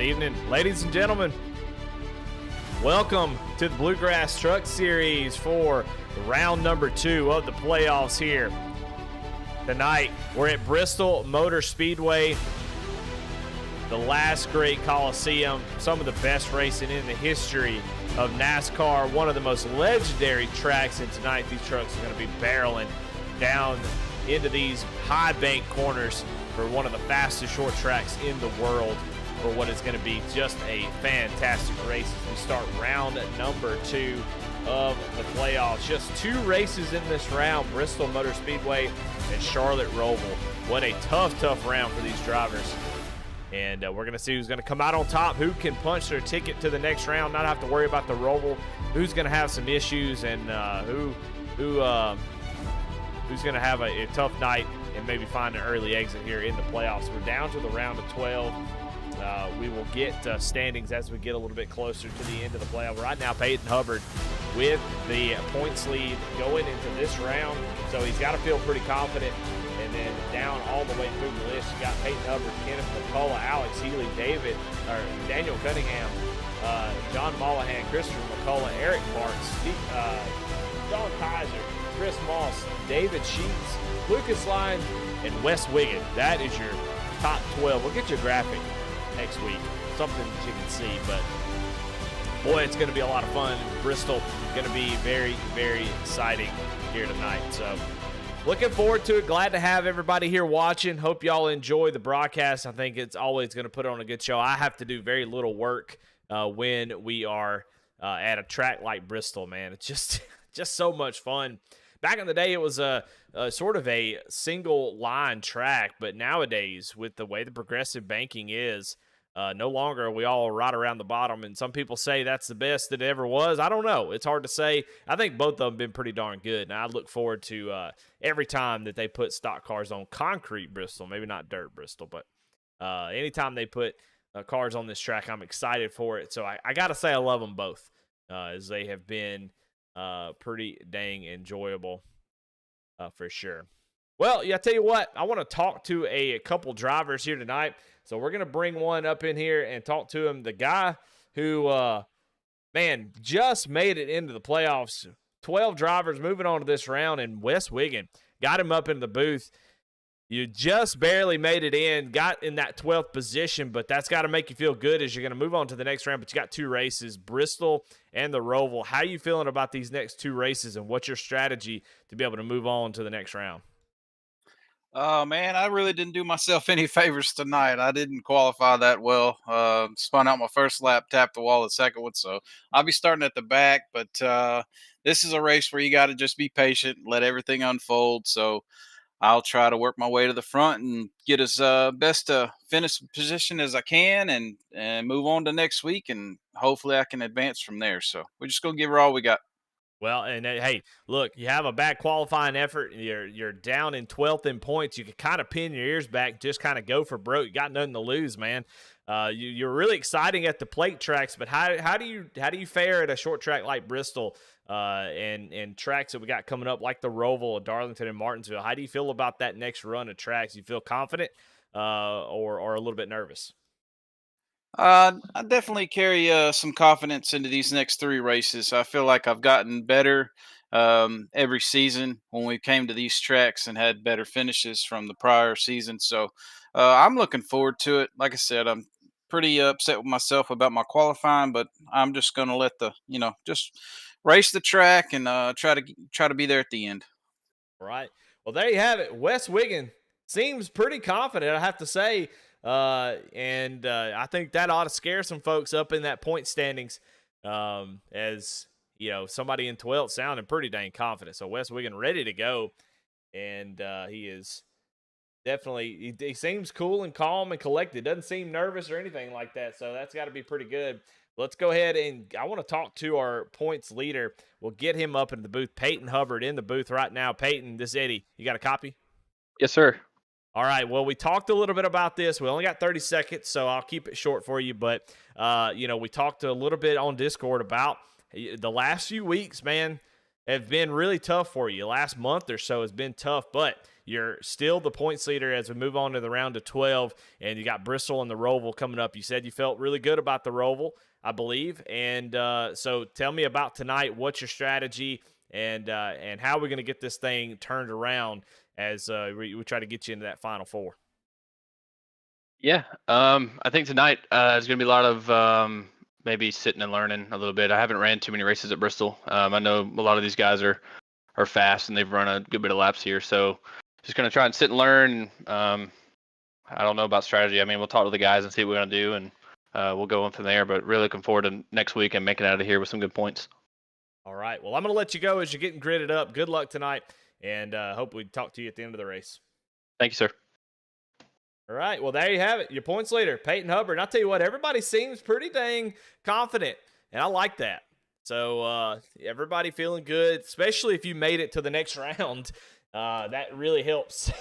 evening, ladies and gentlemen. Welcome to the Bluegrass Truck Series for round number 2 of the playoffs here. Tonight, we're at Bristol Motor Speedway, the last great Coliseum, some of the best racing in the history of NASCAR, one of the most legendary tracks, and tonight these trucks are going to be barreling down into these high bank corners for one of the fastest short tracks in the world for what is going to be just a fantastic race as we start round number 2 of the playoffs. Just 2 races in this round, Bristol Motor Speedway and Charlotte Roval. What a tough round for these drivers. And we're going to see who's going to come out on top, who can punch their ticket to the next round, not have to worry about the Roval, who's going to have some issues, and who's going to have a tough night and maybe find an early exit here in the playoffs. We're down to the round of 12. We will get standings as we get a little bit closer to the end of the playoff. Right now, Peyton Hubbard with the points lead going into this round, so he's got to feel pretty confident. And then down all the way through the list, you got Peyton Hubbard, Kenneth McCullough, Alex Healy, Daniel Cunningham, John Mollahan, Christopher McCullough, Eric Parks, Don Kaiser, Chris Moss, David Sheets, Lucas Lyons, and Wes Wiggin. That is your top 12. We'll get you a graphic next week, something that you can see. But boy, it's going to be a lot of fun. Bristol going to be very, very exciting here tonight. So looking forward to it. Glad to have everybody here watching. Hope y'all enjoy the broadcast. I think it's always going to put on a good show. I have to do very little work when we are at a track like Bristol, man. It's just so much fun. Back in the day, it was a sort of a single line track, but nowadays, with the way the progressive banking is, no longer are we all right around the bottom, and some people say that's the best that it ever was. I don't know. It's hard to say. I think both of them have been pretty darn good, and I look forward to every time that they put stock cars on concrete Bristol, maybe not dirt Bristol, but anytime they put cars on this track, I'm excited for it. So I got to say I love them both, as they have been pretty dang enjoyable for sure. Well, yeah, I tell you what, I want to talk to a couple drivers here tonight. So we're going to bring one up in here and talk to him. The guy who, man, just made it into the playoffs. 12 drivers moving on to this round, and Wes Wiggin got him up in the booth. You just barely made it in, got in that 12th position, but that's got to make you feel good as you're going to move on to the next round. But you got 2 races, Bristol and the Roval. How are you feeling about these next 2 races, and what's your strategy to be able to move on to the next round? Oh man, I really didn't do myself any favors tonight. I didn't qualify that well. Spun out my first lap, tapped the wall the second one, so I'll be starting at the back. But this is a race where you got to just be patient, let everything unfold. So I'll try to work my way to the front and get as best a finish position as I can, and move on to next week, and hopefully I can advance from there. So we're just gonna give her all we got. Well, and hey, look, you have a bad qualifying effort. You're down in 12th in points. You can kind of pin your ears back, just kind of go for broke. You got nothing to lose, man. You're really exciting at the plate tracks, but how do you fare at a short track like Bristol and tracks that we got coming up like the Roval, Darlington, and Martinsville? How do you feel about that next run of tracks? You feel confident or a little bit nervous? I definitely carry some confidence into these next 3 races. I feel like I've gotten better every season when we came to these tracks and had better finishes from the prior season. So I'm looking forward to it. Like I said, I'm pretty upset with myself about my qualifying, but I'm just going to let just race the track and try to be there at the end. All right. Well, there you have it. Wes Wiggin seems pretty confident, I have to say. And I think that ought to scare some folks up in that point standings. As you know, somebody in 12th sounding pretty dang confident. So Wes Wiggin ready to go. And he is definitely, he seems cool and calm and collected. Doesn't seem nervous or anything like that. So that's got to be pretty good. Let's go ahead and I want to talk to our points leader. We'll get him up in the booth. Peyton Hubbard in the booth right now. Peyton, this is Eddie. You got a copy? Yes, sir. All right, well, we talked a little bit about this. We only got 30 seconds, so I'll keep it short for you. But, we talked a little bit on Discord about the last few weeks, man. have been really tough for you. Last month or so has been tough, but you're still the points leader as we move on to the round of 12, and you got Bristol and the Roval coming up. You said you felt really good about the Roval, I believe, and so tell me about tonight. What's your strategy, and how are we going to get this thing turned around as we try to get you into that Final Four? Yeah, I think tonight there's going to be a lot of maybe sitting and learning a little bit. I haven't ran too many races at Bristol. I know a lot of these guys are fast and they've run a good bit of laps here, so just going to try and sit and learn. I don't know about strategy. I mean, we'll talk to the guys and see what we're going to do, and we'll go on from there. But really looking forward to next week and making it out of here with some good points. All right. Well, I'm going to let you go as you're getting gridded up. Good luck tonight, and hope we talk to you at the end of the race. Thank you, sir. All right. Well, there you have it. Your points leader, Peyton Hubbard. And I'll tell you what, everybody seems pretty dang confident, and I like that. So everybody feeling good, especially if you made it to the next round. That really helps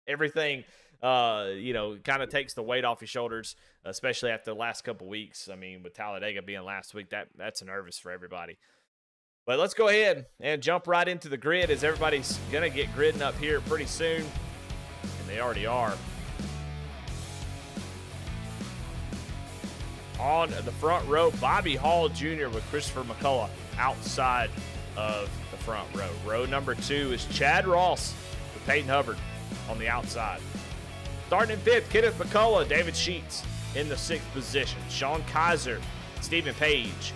everything, kind of takes the weight off your shoulders, especially after the last couple weeks. I mean, with Talladega being last week, that's nervous for everybody. But let's go ahead and jump right into the grid as everybody's going to get gridding up here pretty soon, and they already are. On the front row, Bobby Hall Jr. with Christopher McCullough outside of the front row. Row number 2 is Chad Ross with Peyton Hubbard on the outside. Starting in 5th, Kenneth McCullough, David Sheets in the 6th position. Sean Kaiser, Stephen Page.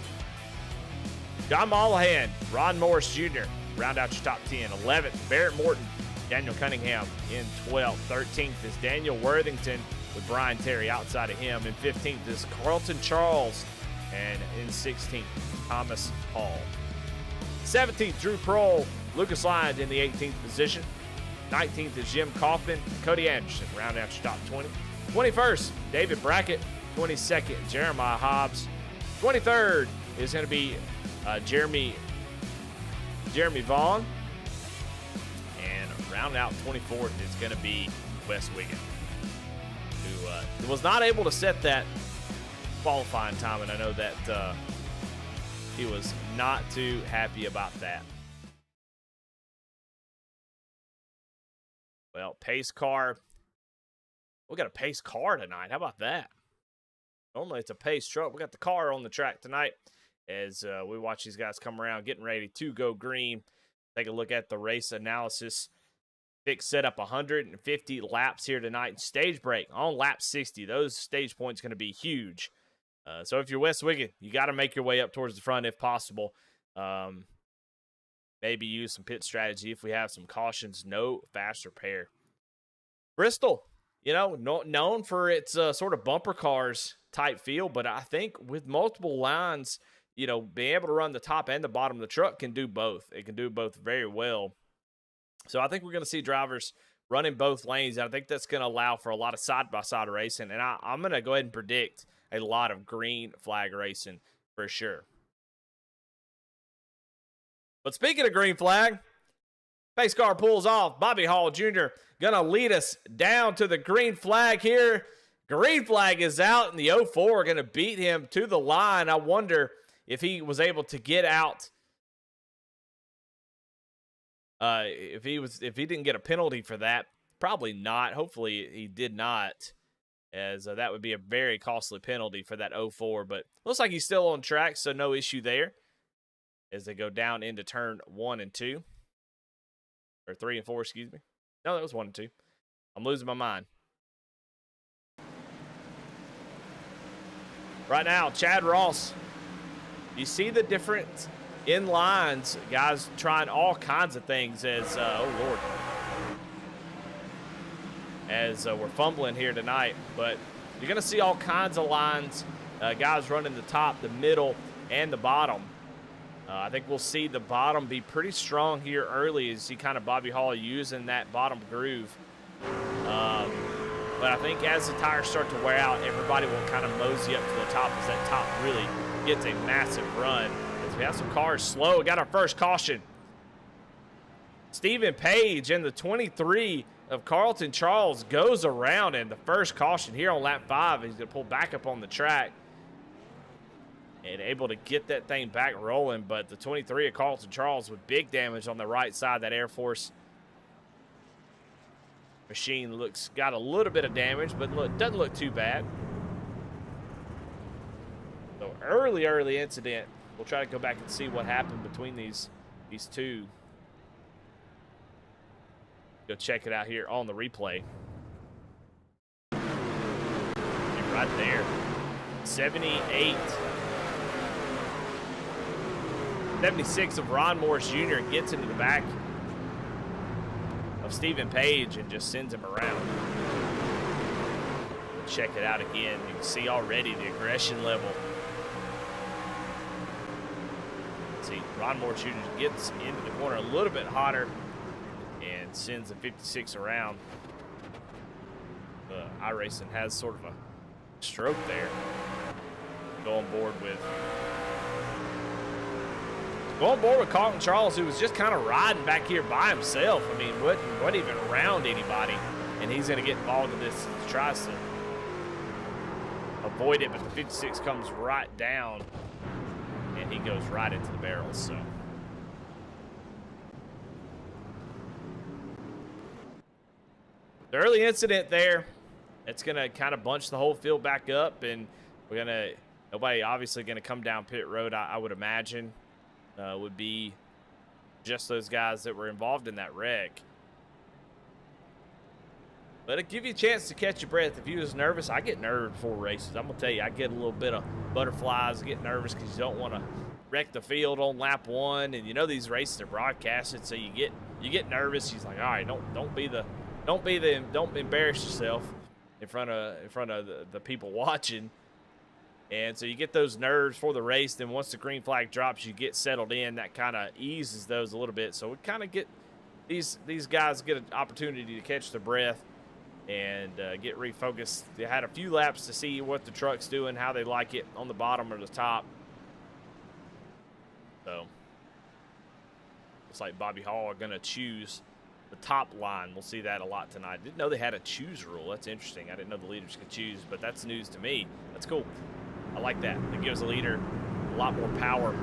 John Mollahan, Ron Morris Jr. round out your top 10. 11th, Barrett Morton, Daniel Cunningham in 12th. 13th is Daniel Worthington with Brian Terry outside of him. In 15th is Carlton Charles. And in 16th, Thomas Hall. 17th, Drew Prohl, Lucas Lyons in the 18th position. 19th is Jim Kaufman, Cody Anderson, round out your top 20. 21st, David Brackett. 22nd, Jeremiah Hobbs. 23rd is going to be Jeremy Vaughn. And round out 24th is going to be Wes Wiggin, who was not able to set that qualifying time, and I know that he was not too happy about that. Well, pace car. We got a pace car tonight. How about that? Normally it's a pace truck. We got the car on the track tonight as we watch these guys come around getting ready to go green. Take a look at the race analysis. Vic set up 150 laps here tonight. Stage break on lap 60. Those stage points going to be huge. So if you're Wes Wiggin, you got to make your way up towards the front if possible. Maybe use some pit strategy if we have some cautions. No fast repair. Bristol, known for its sort of bumper cars type feel, but I think with multiple lines, being able to run the top and the bottom of the truck can do both. It can do both very well. So I think we're going to see drivers running both lanes, and I think that's going to allow for a lot of side-by-side racing, and I'm going to go ahead and predict a lot of green flag racing for sure. But speaking of green flag, pace car pulls off. Bobby Hall Jr. going to lead us down to the green flag here. Green flag is out, and the 04 going to beat him to the line. I wonder if he was able to get out. If he didn't get a penalty for that, probably not. Hopefully he did not, as that would be a very costly penalty for that 04. But looks like he's still on track, so no issue there as they go down into turn 1 and 2. Or 3 and 4, excuse me. No, that was 1 and 2. I'm losing my mind. Right now, Chad Ross. You see the difference in lines, guys trying all kinds of things as, as we're fumbling here tonight. But you're going to see all kinds of lines, guys running the top, the middle, and the bottom. I think we'll see the bottom be pretty strong here early as you see kind of Bobby Hall using that bottom groove. But I think as the tires start to wear out, everybody will kind of mosey up to the top as that top really gets a massive run. As we have some cars slow, we got our first caution. Stephen Page in the 23 of Carlton Charles goes around in the first caution here on lap 5. He's going to pull back up on the track. and able to get that thing back rolling. But the 23 of Carlton Charles with big damage on the right side. That Air Force machine got a little bit of damage, but doesn't look too bad. So early incident. We'll try to go back and see what happened between these two. Go check it out here on the replay. And right there, 76 of Ron Morris Jr. gets into the back of Stephen Page and just sends him around. Check it out again. You can see already the aggression level. See, Ron Morris Jr. gets into the corner a little bit hotter and sends the 56 around. Iracing has sort of a stroke there. Go on board with Carlton Charles, who was just kind of riding back here by himself. I mean, wasn't even around anybody, and he's going to get involved in this. He tries to avoid it, but the 56 comes right down, and he goes right into the barrels. So the early incident there, it's going to kind of bunch the whole field back up, and nobody obviously going to come down pit road, I would imagine. Would be just those guys that were involved in that wreck. But it give you a chance to catch your breath. If you was nervous, I get nervous before races. I'm going to tell you, I get a little bit of butterflies, get nervous because you don't want to wreck the field on lap 1. And you know these races are broadcasted, so you get nervous. He's like, all right, don't embarrass yourself in front of the people watching. And so you get those nerves for the race. Then once the green flag drops, you get settled in. That kind of eases those a little bit. So we kind of get these guys get an opportunity to catch their breath and get refocused. They had a few laps to see what the truck's doing, how they like it on the bottom or the top. So looks like Bobby Hall are going to choose the top line. We'll see that a lot tonight. Didn't know they had a choose rule. That's interesting. I didn't know the leaders could choose, but that's news to me. That's cool. I like that. It gives a leader a lot more power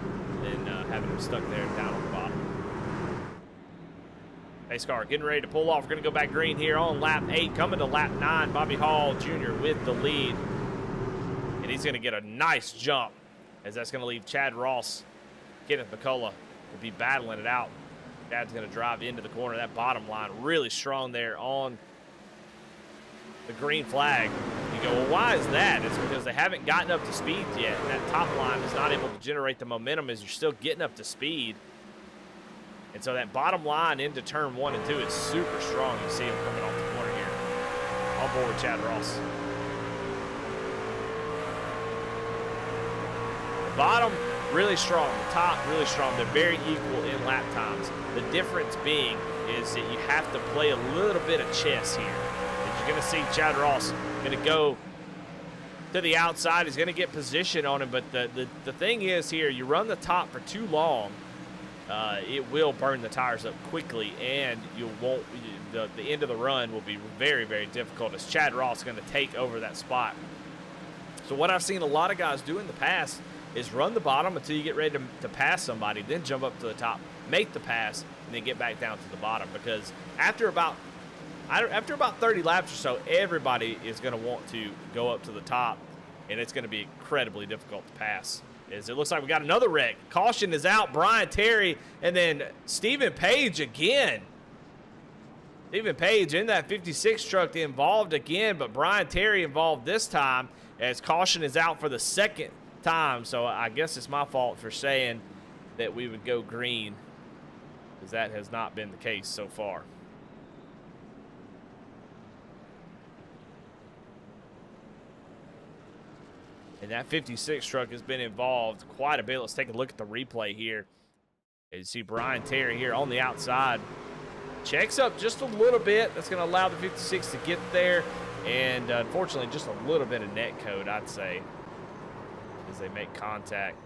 than having him stuck there down on the bottom. Pace car getting ready to pull off. We're going to go back green here on lap 8. Coming to lap 9, Bobby Hall Jr. with the lead. And he's going to get a nice jump, as that's going to leave Chad Ross, Kenneth McCullough to be battling it out. Chad's going to drive into the corner. That bottom line really strong there on the green flag. You go, well, why is that? It's because they haven't gotten up to speed yet. And that top line is not able to generate the momentum as you're still getting up to speed. And so that bottom line into turn 1 and 2 is super strong. You see him coming off the corner here. On board with Chad Ross. The bottom, really strong. The top, really strong. They're very equal in lap times. The difference being is that you have to play a little bit of chess here. You're going to see Chad Ross going to go to the outside. He's going to get position on him, but the thing is here, you run the top for too long, it will burn the tires up quickly, and the end of the run will be very, very difficult as Chad Ross is going to take over that spot. So what I've seen a lot of guys do in the past is run the bottom until you get ready to pass somebody, then jump up to the top, make the pass, and then get back down to the bottom, because after about 30 laps or so, everybody is going to want to go up to the top, and it's going to be incredibly difficult to pass. As it looks like we got another wreck. Caution is out. Brian Terry, and then Stephen Page again. Stephen Page in that 56 truck involved again, but Brian Terry involved this time as caution is out for the second time. So I guess it's my fault for saying that we would go green, because that has not been the case so far. And that 56 truck has been involved quite a bit. Let's take a look at the replay here. You see Brian Terry here on the outside. Checks up just a little bit. That's going to allow the 56 to get there. And unfortunately, just a little bit of net code, I'd say, as they make contact.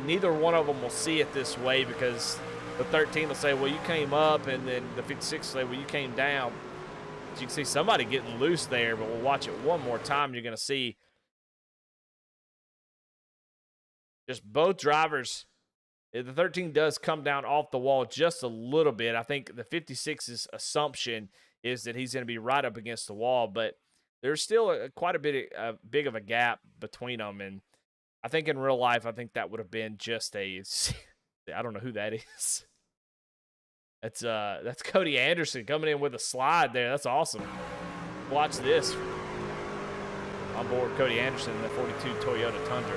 Neither one of them will see it this way, because the 13 will say, well, you came up, and then the 56 will say, well, you came down. You can see somebody getting loose there, but we'll watch it one more time. You're going to see just both drivers. The 13 does come down off the wall just a little bit. I think the 56's assumption is that he's going to be right up against the wall, but there's still quite a bit big of a gap between them. And I think in real life, I think that would have been just I don't know who that is. That's Cody Anderson coming in with a slide there. That's awesome. Watch this. On board Cody Anderson in the 42 Toyota Tundra.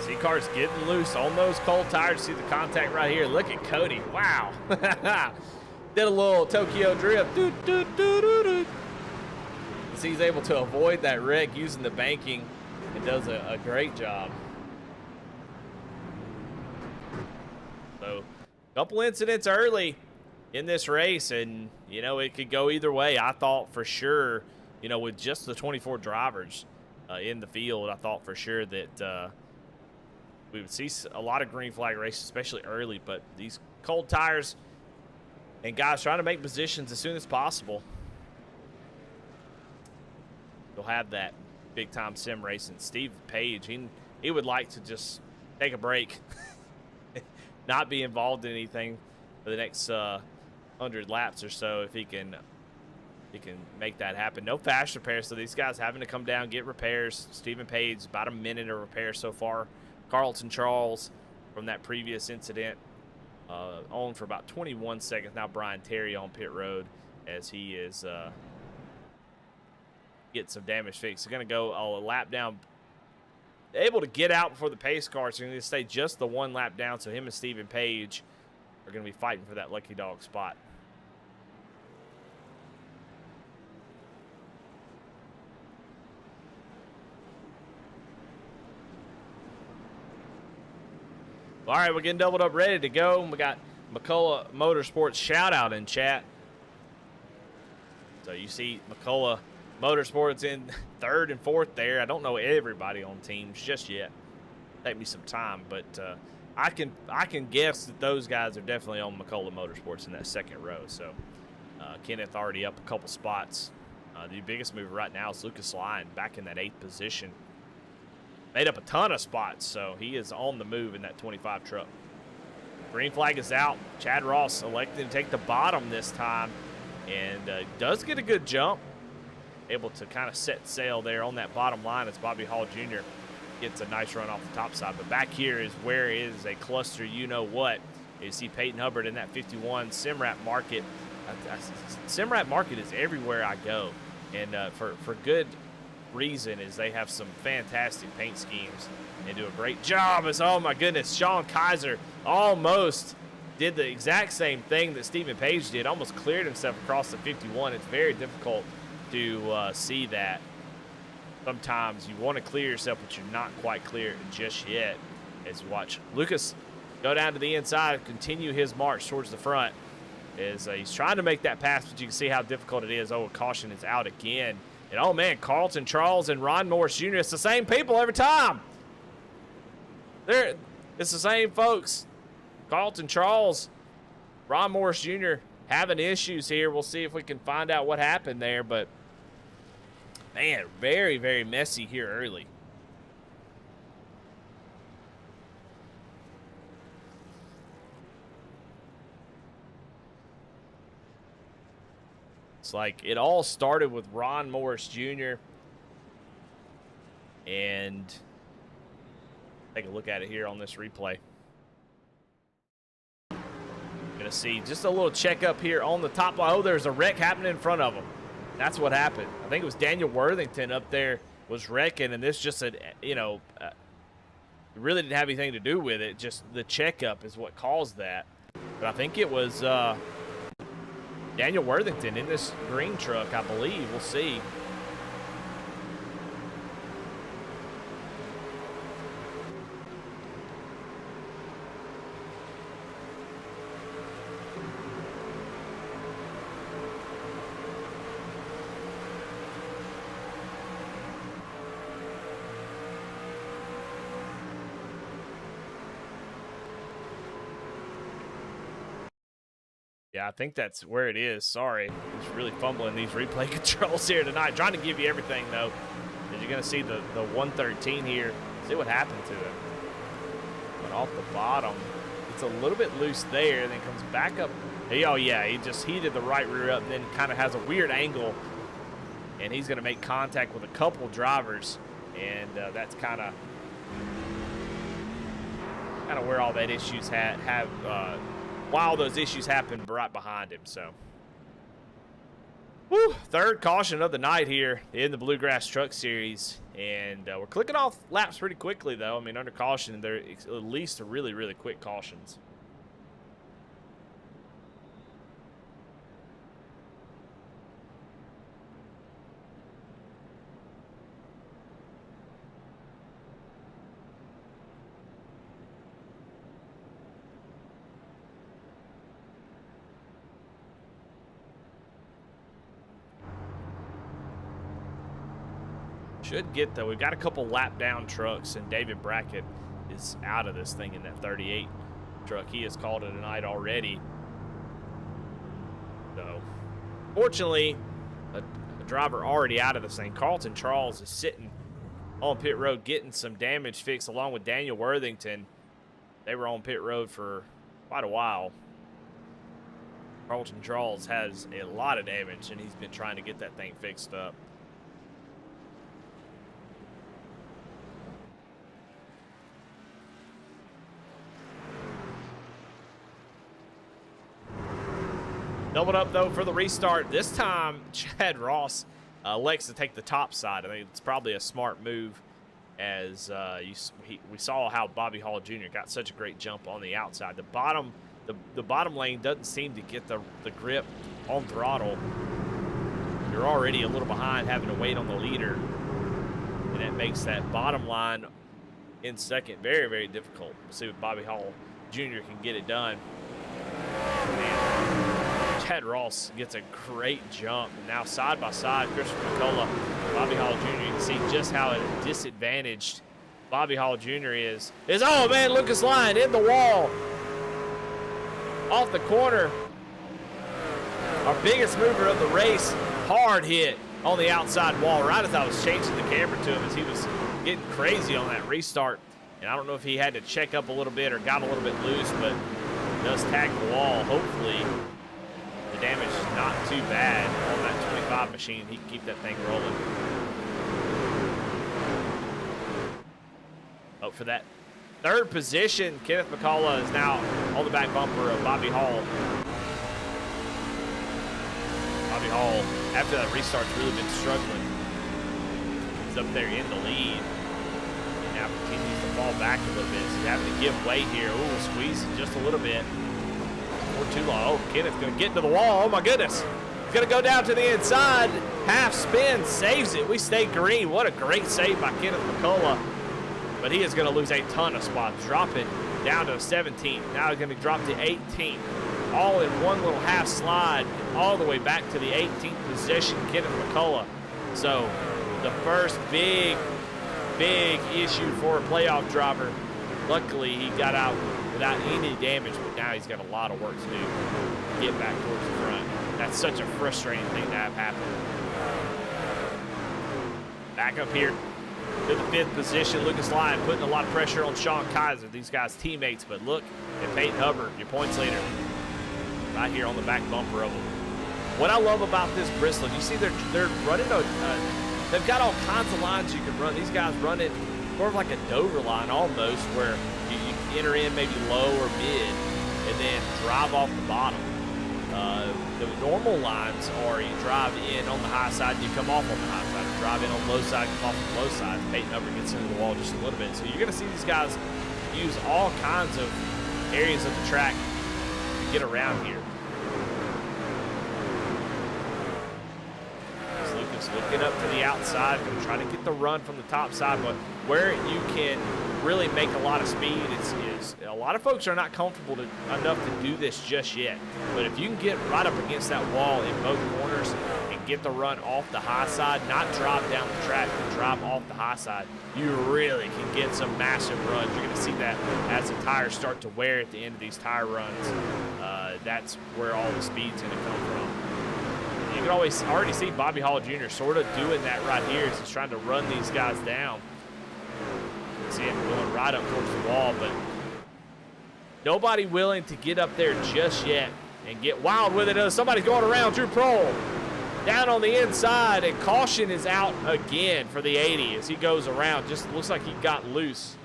C-Car's getting loose on those cold tires. See the contact right here. Look at Cody. Wow. Did a little Tokyo drift. So he's able to avoid that wreck using the banking and does a great job. So a couple incidents early in this race, and, you know, it could go either way. I thought for sure, you know, with just the 24 drivers in the field, I thought for sure that we would see a lot of green flag races, especially early, but these cold tires and guys trying to make positions as soon as possible. You'll have that big-time sim racing. Steve Page, he would like to just take a break, not be involved in anything for the next 100 laps or so if he can make that happen. No fast repairs, so these guys having to come down, get repairs. Stephen Page, about a minute of repair so far. Carlton Charles from that previous incident on for about 21 seconds. Now Brian Terry on pit road as he is getting some damage fixed. They're going to go a lap down. Able to get out before the pace car, so they're going to stay just the one lap down. So him and Stephen Page are going to be fighting for that lucky dog spot. All right, we're getting doubled up, ready to go. We got McCullough Motorsports shout out in chat. So you see McCullough Motorsports in third and fourth there. I don't know everybody on teams just yet. Take me some time, but I can guess that those guys are definitely on McCullough Motorsports in that second row. So Kenneth already up a couple spots. The biggest mover right now is Lucas Lyon back in that 8th position. Made up a ton of spots, so he is on the move in that 25 truck. Green flag is out. Chad Ross elected to take the bottom this time and does get a good jump. Able to kind of set sail there on that bottom line as Bobby Hall Jr. gets a nice run off the top side. But back here is where is a cluster you-know-what. You see Peyton Hubbard in that 51 Simrat Market. Simrat Market is everywhere I go, and for good reason is they have some fantastic paint schemes and do a great job. As oh my goodness, Sean Kaiser almost did the exact same thing that Stephen Page did, almost cleared himself across the 51. It's very difficult to see that. Sometimes you want to clear yourself, but you're not quite clear just yet. As you watch Lucas go down to the inside, continue his march towards the front as he's trying to make that pass, but you can see how difficult it is. Oh, caution is out again. And, oh, man, Carlton Charles and Ron Morris Jr., it's the same people every time. It's the same folks. Carlton Charles, Ron Morris Jr. having issues here. We'll see if we can find out what happened there. But, man, very, very messy here early. It's like it all started with Ron Morris Jr. And take a look at it here on this replay. Gonna see just a little checkup here on the top line. Oh, there's a wreck happening in front of him. That's what happened. I think it was Daniel Worthington up there was wrecking, and this just said, you know, it really didn't have anything to do with it. Just the checkup is what caused that. But I think it was Daniel Worthington in this green truck, I believe. We'll see. Yeah, I think that's where it is. Sorry. He's really fumbling these replay controls here tonight. Trying to give you everything, though. As you're going to see the 113 here. See what happened to him. Went off the bottom. It's a little bit loose there, and then comes back up. Oh, yeah, he just heated the right rear up and then kind of has a weird angle. And he's going to make contact with a couple drivers. And that's kind of where all that issues while those issues happen right behind him. So, whew, third caution of the night here in the Bluegrass Truck Series. And we're clicking off laps pretty quickly, though. I mean, under caution, they're at least really, really quick cautions. Should get, though. We've got a couple lap down trucks, and David Brackett is out of this thing in that 38 truck. He has called it a night already. So, fortunately, a driver already out of this thing. Carlton Charles is sitting on pit road getting some damage fixed along with Daniel Worthington. They were on pit road for quite a while. Carlton Charles has a lot of damage, and he's been trying to get that thing fixed up. Doubled up, though, for the restart. This time, Chad Ross elects to take the top side. I think it's probably a smart move, as we saw how Bobby Hall Jr. got such a great jump on the outside. The bottom lane doesn't seem to get the grip on throttle. You're already a little behind, having to wait on the leader, and that makes that bottom line in second very, very difficult. We'll see if Bobby Hall Jr. can get it done. Chad Ross gets a great jump. And now side by side, Christopher McCullough, Bobby Hall Jr. You can see just how disadvantaged Bobby Hall Jr. is. Oh man, Lucas Lyon in the wall. Off the corner. Our biggest mover of the race, hard hit on the outside wall right as I was changing the camera to him as he was getting crazy on that restart. And I don't know if he had to check up a little bit or got a little bit loose, but does tag the wall. Hopefully the damage is not too bad on that 25 machine. He can keep that thing rolling. Oh, for that third position, Kenneth McCullough is now on the back bumper of Bobby Hall. Bobby Hall, after that restart's really been struggling. He's up there in the lead. And now continues to fall back a little bit. So he's having to give way here. Ooh, squeezing just a little bit. Or too long. Oh, Kenneth's going to get into the wall. Oh, my goodness. He's going to go down to the inside. Half spin, saves it. We stay green. What a great save by Kenneth McCullough. But he is going to lose a ton of spots. Drop it down to 17th. Now he's going to be dropped to 18th. All in one little half slide, all the way back to the 18th position, Kenneth McCullough. So the first big issue for a playoff driver. Luckily, he got out without any damage, but now he's got a lot of work to do to get back towards the front. That's such a frustrating thing to have happen. Back up here to the 5th position, Lucas Lyon putting a lot of pressure on Sean Kaiser, these guys' teammates. But look at Peyton Hubbard, your points leader, right here on the back bumper of them. What I love about this Bristol, you see they're running they've got all kinds of lines you can run. These guys run it sort of like a Dover line almost, where you enter in maybe low or mid and then drive off the bottom. The normal lines are you drive in on the high side and you come off on the high side, or drive in on the low side, come off on the low side. Peyton Hubbard gets into the wall just a little bit. So you're going to see these guys use all kinds of areas of the track to get around here. Lucas looking up to the outside, going to try to get the run from the top side, but where you can really make a lot of speed is a lot of folks are not comfortable enough to do this just yet. But if you can get right up against that wall in both corners and get the run off the high side, not drive down the track, but drive off the high side, you really can get some massive runs. You're going to see that as the tires start to wear at the end of these tire runs. That's where all the speed's going to come from. You can already see Bobby Hall Jr. sort of doing that right here as he's trying to run these guys down. See him going right up towards the wall, but nobody willing to get up there just yet and get wild with it. Somebody's going around Drew Prohl down on the inside, and caution is out again for the 80 as he goes around. Just looks like he got loose.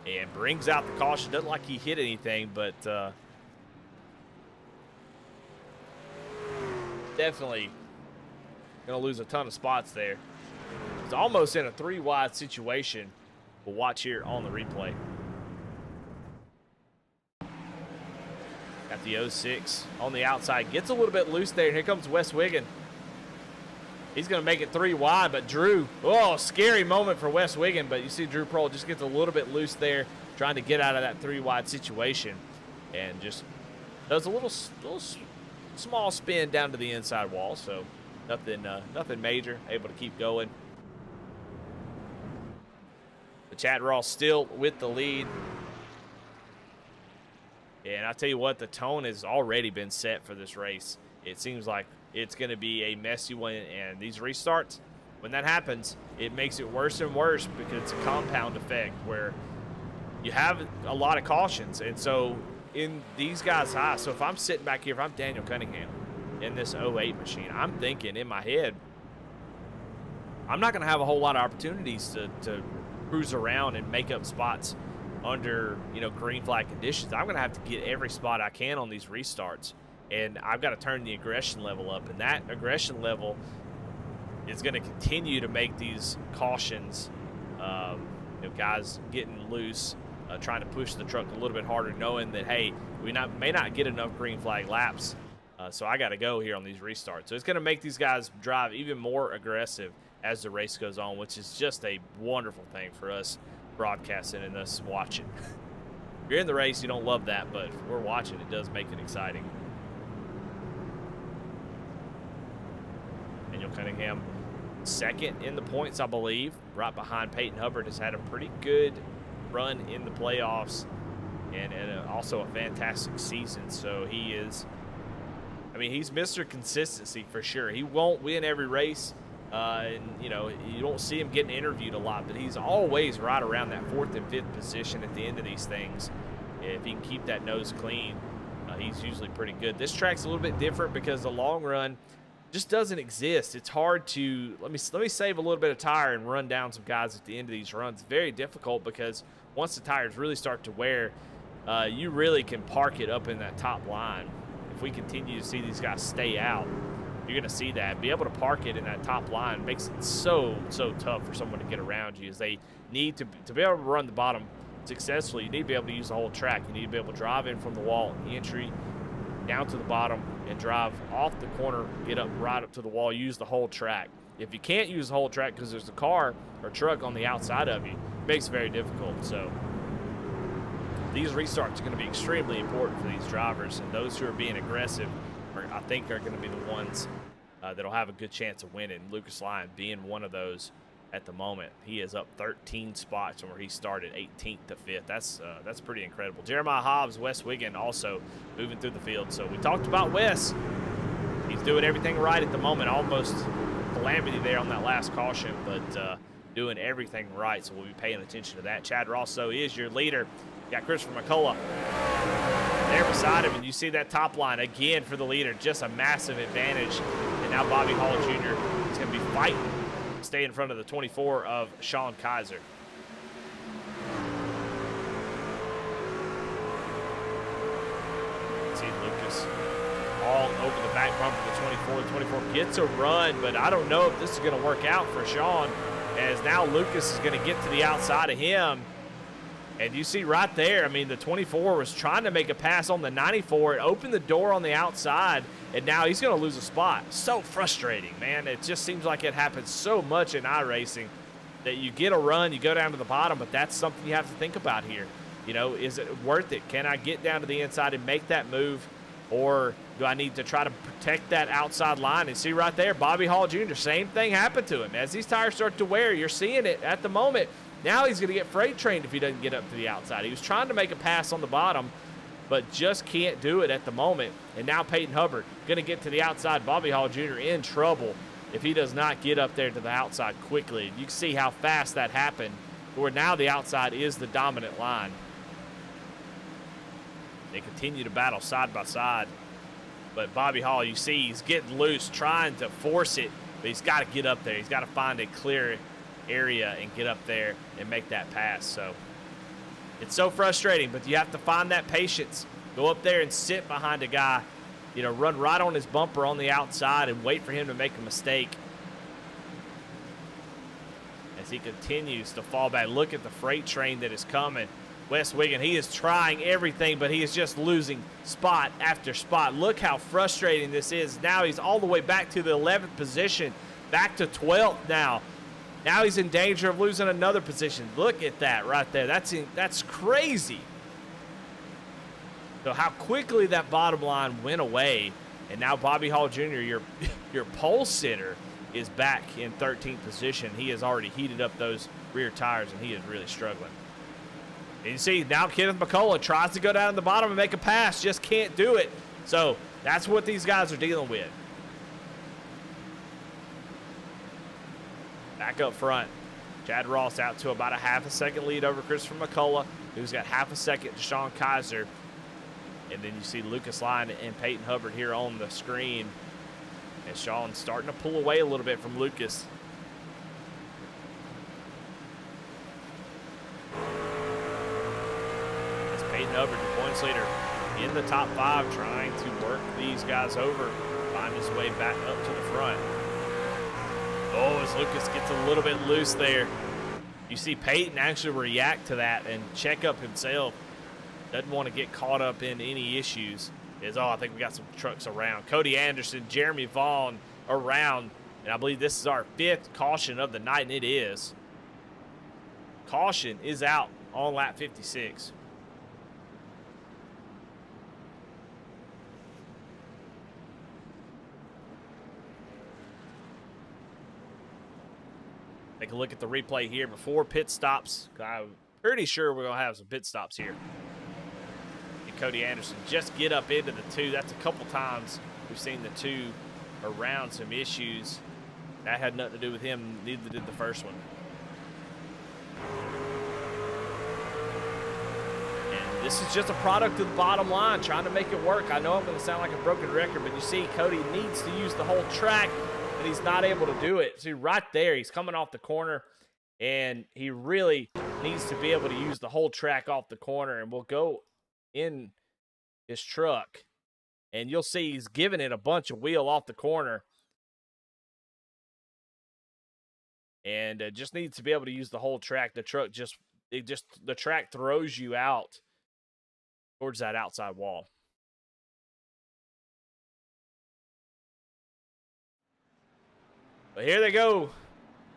And brings out the caution. Doesn't like he hit anything, but definitely going to lose a ton of spots there. It's almost in a 3-wide situation. We'll watch here on the replay. Got the 06 on the outside. Gets a little bit loose there. Here comes Wes Wiggin. He's going to make it 3 wide, but Drew, oh, scary moment for Wes Wiggin, but you see Drew Prohl just gets a little bit loose there, trying to get out of that 3-wide situation, and just does a little small spin down to the inside wall, so nothing major, able to keep going. But Chad Ross still with the lead. And I tell you what, the tone has already been set for this race. It seems like it's going to be a messy one, and these restarts, when that happens, it makes it worse and worse because it's a compound effect where you have a lot of cautions. And so in these guys' high, so if I'm sitting back here, if I'm Daniel Cunningham in this 08 machine, I'm thinking in my head, I'm not going to have a whole lot of opportunities to cruise around and make up spots under, green flag conditions. I'm going to have to get every spot I can on these restarts. And I've got to turn the aggression level up. And that aggression level is going to continue to make these cautions, guys getting loose, trying to push the truck a little bit harder, knowing that, hey, we may not get enough green flag laps. So I got to go here on these restarts. So it's going to make these guys drive even more aggressive as the race goes on, which is just a wonderful thing for us broadcasting and us watching. If you're in the race, you don't love that, but if we're watching, it does make it exciting. Daniel Cunningham, second in the points, I believe, right behind Peyton Hubbard. Has had a pretty good run in the playoffs and also a fantastic season. So he is, he's Mr. Consistency for sure. He won't win every race. And you don't see him getting interviewed a lot, but he's always right around that 4th and 5th position at the end of these things. If he can keep that nose clean, he's usually pretty good. This track's a little bit different because the long run just doesn't exist. It's hard to let me save a little bit of tire and run down some guys at the end of these runs. It's very difficult because once the tires really start to wear, you really can park it up in that top line. If we continue to see these guys stay out, you're going to see that. Be able to park it in that top line makes it so tough for someone to get around you, as they need to be able to run the bottom successfully. You need to be able to use the whole track. You need to be able to drive in from the wall, entry, down to the bottom, and drive off the corner, get up right up to the wall, use the whole track. If you can't use the whole track because there's a car or truck on the outside of you, it makes it very difficult. So these restarts are going to be extremely important for these drivers, and those who are being aggressive I think are going to be the ones that'll have a good chance of winning. Lucas Lyon being one of those at the moment. He is up 13 spots from where he started 18th to 5th. That's pretty incredible. Jeremiah Hobbs, Wes Wiggin also moving through the field. So we talked about Wes. He's doing everything right at the moment. Almost calamity there on that last caution, but doing everything right. So we'll be paying attention to that. Chad Rosso is your leader. Got Christopher McCullough there beside him, and you see that top line again for the leader. Just a massive advantage. And now Bobby Hall Jr. is going to be fighting to stay in front of the 24 of Sean Kaiser. See Lucas all over the back bumper of the 24. The 24 gets a run, but I don't know if this is going to work out for Sean, as now Lucas is going to get to the outside of him. And you see right there, the 24 was trying to make a pass on the 94. It opened the door on the outside, and now he's going to lose a spot. So frustrating, man. It just seems like it happens so much in iRacing that you get a run, you go down to the bottom, but that's something you have to think about here. You know, is it worth it? Can I get down to the inside and make that move? Or do I need to try to protect that outside line? And see right there, Bobby Hall Jr., same thing happened to him. As these tires start to wear, you're seeing it at the moment. Now he's going to get freight trained if he doesn't get up to the outside. He was trying to make a pass on the bottom, but just can't do it at the moment. And now Peyton Hubbard going to get to the outside. Bobby Hall Jr. in trouble if he does not get up there to the outside quickly. You can see how fast that happened, where now the outside is the dominant line. They continue to battle side by side. But Bobby Hall, you see, he's getting loose, trying to force it, but he's got to get up there. He's got to find a clear area and get up there and make that pass. So it's so frustrating, but you have to find that patience. Go up there and sit behind a guy, you know, run right on his bumper on the outside and wait for him to make a mistake. As he continues to fall back, look at the freight train that is coming. Wes Wiggin, he is trying everything, but he is just losing spot after spot. Look how frustrating this is. Now he's all the way back to the 11th position, back to 12th now. Now he's in danger of losing another position. Look at that right there. That's crazy. So how quickly that bottom line went away. And now Bobby Hall Jr., your pole sitter, is back in 13th position. He has already heated up those rear tires, and he is really struggling. And you see, now Kenneth McCullough tries to go down to the bottom and make a pass, just can't do it. So that's what these guys are dealing with. Back up front, Chad Ross out to about a half a second lead over Christopher McCullough, who's got half a second to Sean Kaiser. And then you see Lucas Lyon and Peyton Hubbard here on the screen. And Sean's starting to pull away a little bit from Lucas. Peyton Hubbard, the points leader, in the top 5, trying to work these guys over, find his way back up to the front. Oh, as Lucas gets a little bit loose there. You see Peyton actually react to that and check up himself. Doesn't want to get caught up in any issues. I think we got some trucks around. Cody Anderson, Jeremy Vaughn around, and I believe this is our 5th caution of the night, and it is. Caution is out on lap 56. Take a look at the replay here before pit stops. I'm pretty sure we're going to have some pit stops here. And Cody Anderson just get up into the 2. That's a couple times we've seen the 2 around some issues. That had nothing to do with him. Neither did the first one. And this is just a product of the bottom line, trying to make it work. I know I'm going to sound like a broken record, but you see Cody needs to use the whole track. He's not able to do it. See, right there, he's coming off the corner, and he really needs to be able to use the whole track off the corner, and we'll go in his truck, and you'll see he's giving it a bunch of wheel off the corner, and just needs to be able to use the whole track. The track throws you out towards that outside wall. But here they go,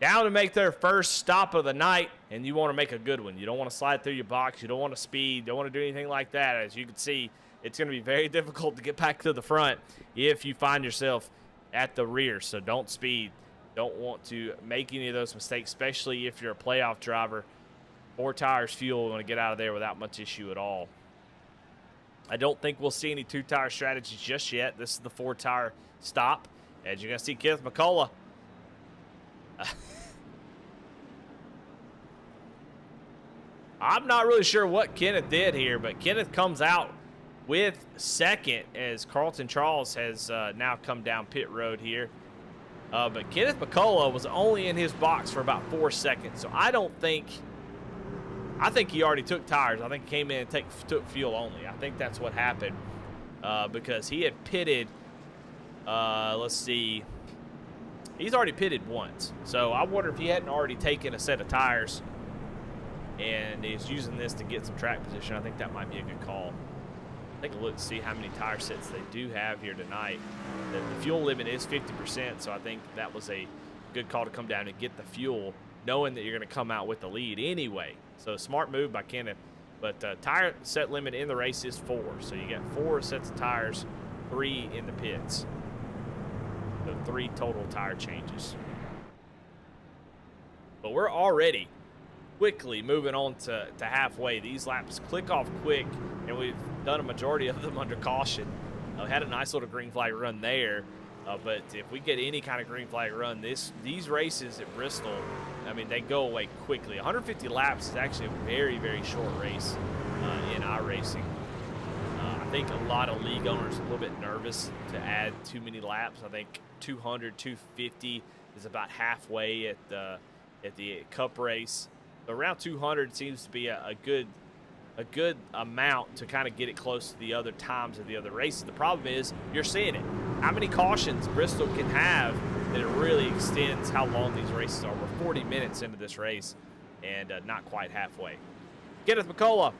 down to make their first stop of the night, and you want to make a good one. You don't want to slide through your box. You don't want to speed. Don't want to do anything like that. As you can see, it's going to be very difficult to get back to the front if you find yourself at the rear. So don't speed. Don't want to make any of those mistakes, especially if you're a playoff driver. 4 tires fuel, you want to get out of there without much issue at all. I don't think we'll see any 2-tire strategies just yet. This is the 4-tire stop. As you're going to see Kenneth McCullough. I'm not really sure what Kenneth did here, but Kenneth comes out with second as Carlton Charles has now come down pit road here. But Kenneth McCullough was only in his box for about 4 seconds, so I think he already took tires. I think he came in and took fuel only. I think that's what happened because he had pitted, let's see, he's already pitted once. So I wonder if he hadn't already taken a set of tires and is using this to get some track position. I think that might be a good call. Take a look to see how many tire sets they do have here tonight. The fuel limit is 50%, so I think that was a good call to come down and get the fuel, knowing that you're going to come out with the lead anyway. So smart move by Kenneth But tire set limit in the race is 4. So you got 4 sets of tires, 3 in the pits. So 3 total tire changes. But we're already quickly moving on to halfway. These laps click off quick, and we've done a majority of them under caution. We had a nice little green flag run there, but if we get any kind of green flag run, these races at Bristol, I mean, they go away quickly. 150 laps is actually a very, very short race in Iracing. I think a lot of league owners are a little bit nervous to add too many laps. I think 200, 250 is about halfway at the Cup race. So around 200 seems to be a good amount to kind of get it close to the other times of the other races. The problem is you're seeing it. How many cautions Bristol can have that it really extends how long these races are. We're 40 minutes into this race and not quite halfway. Kenneth McCullough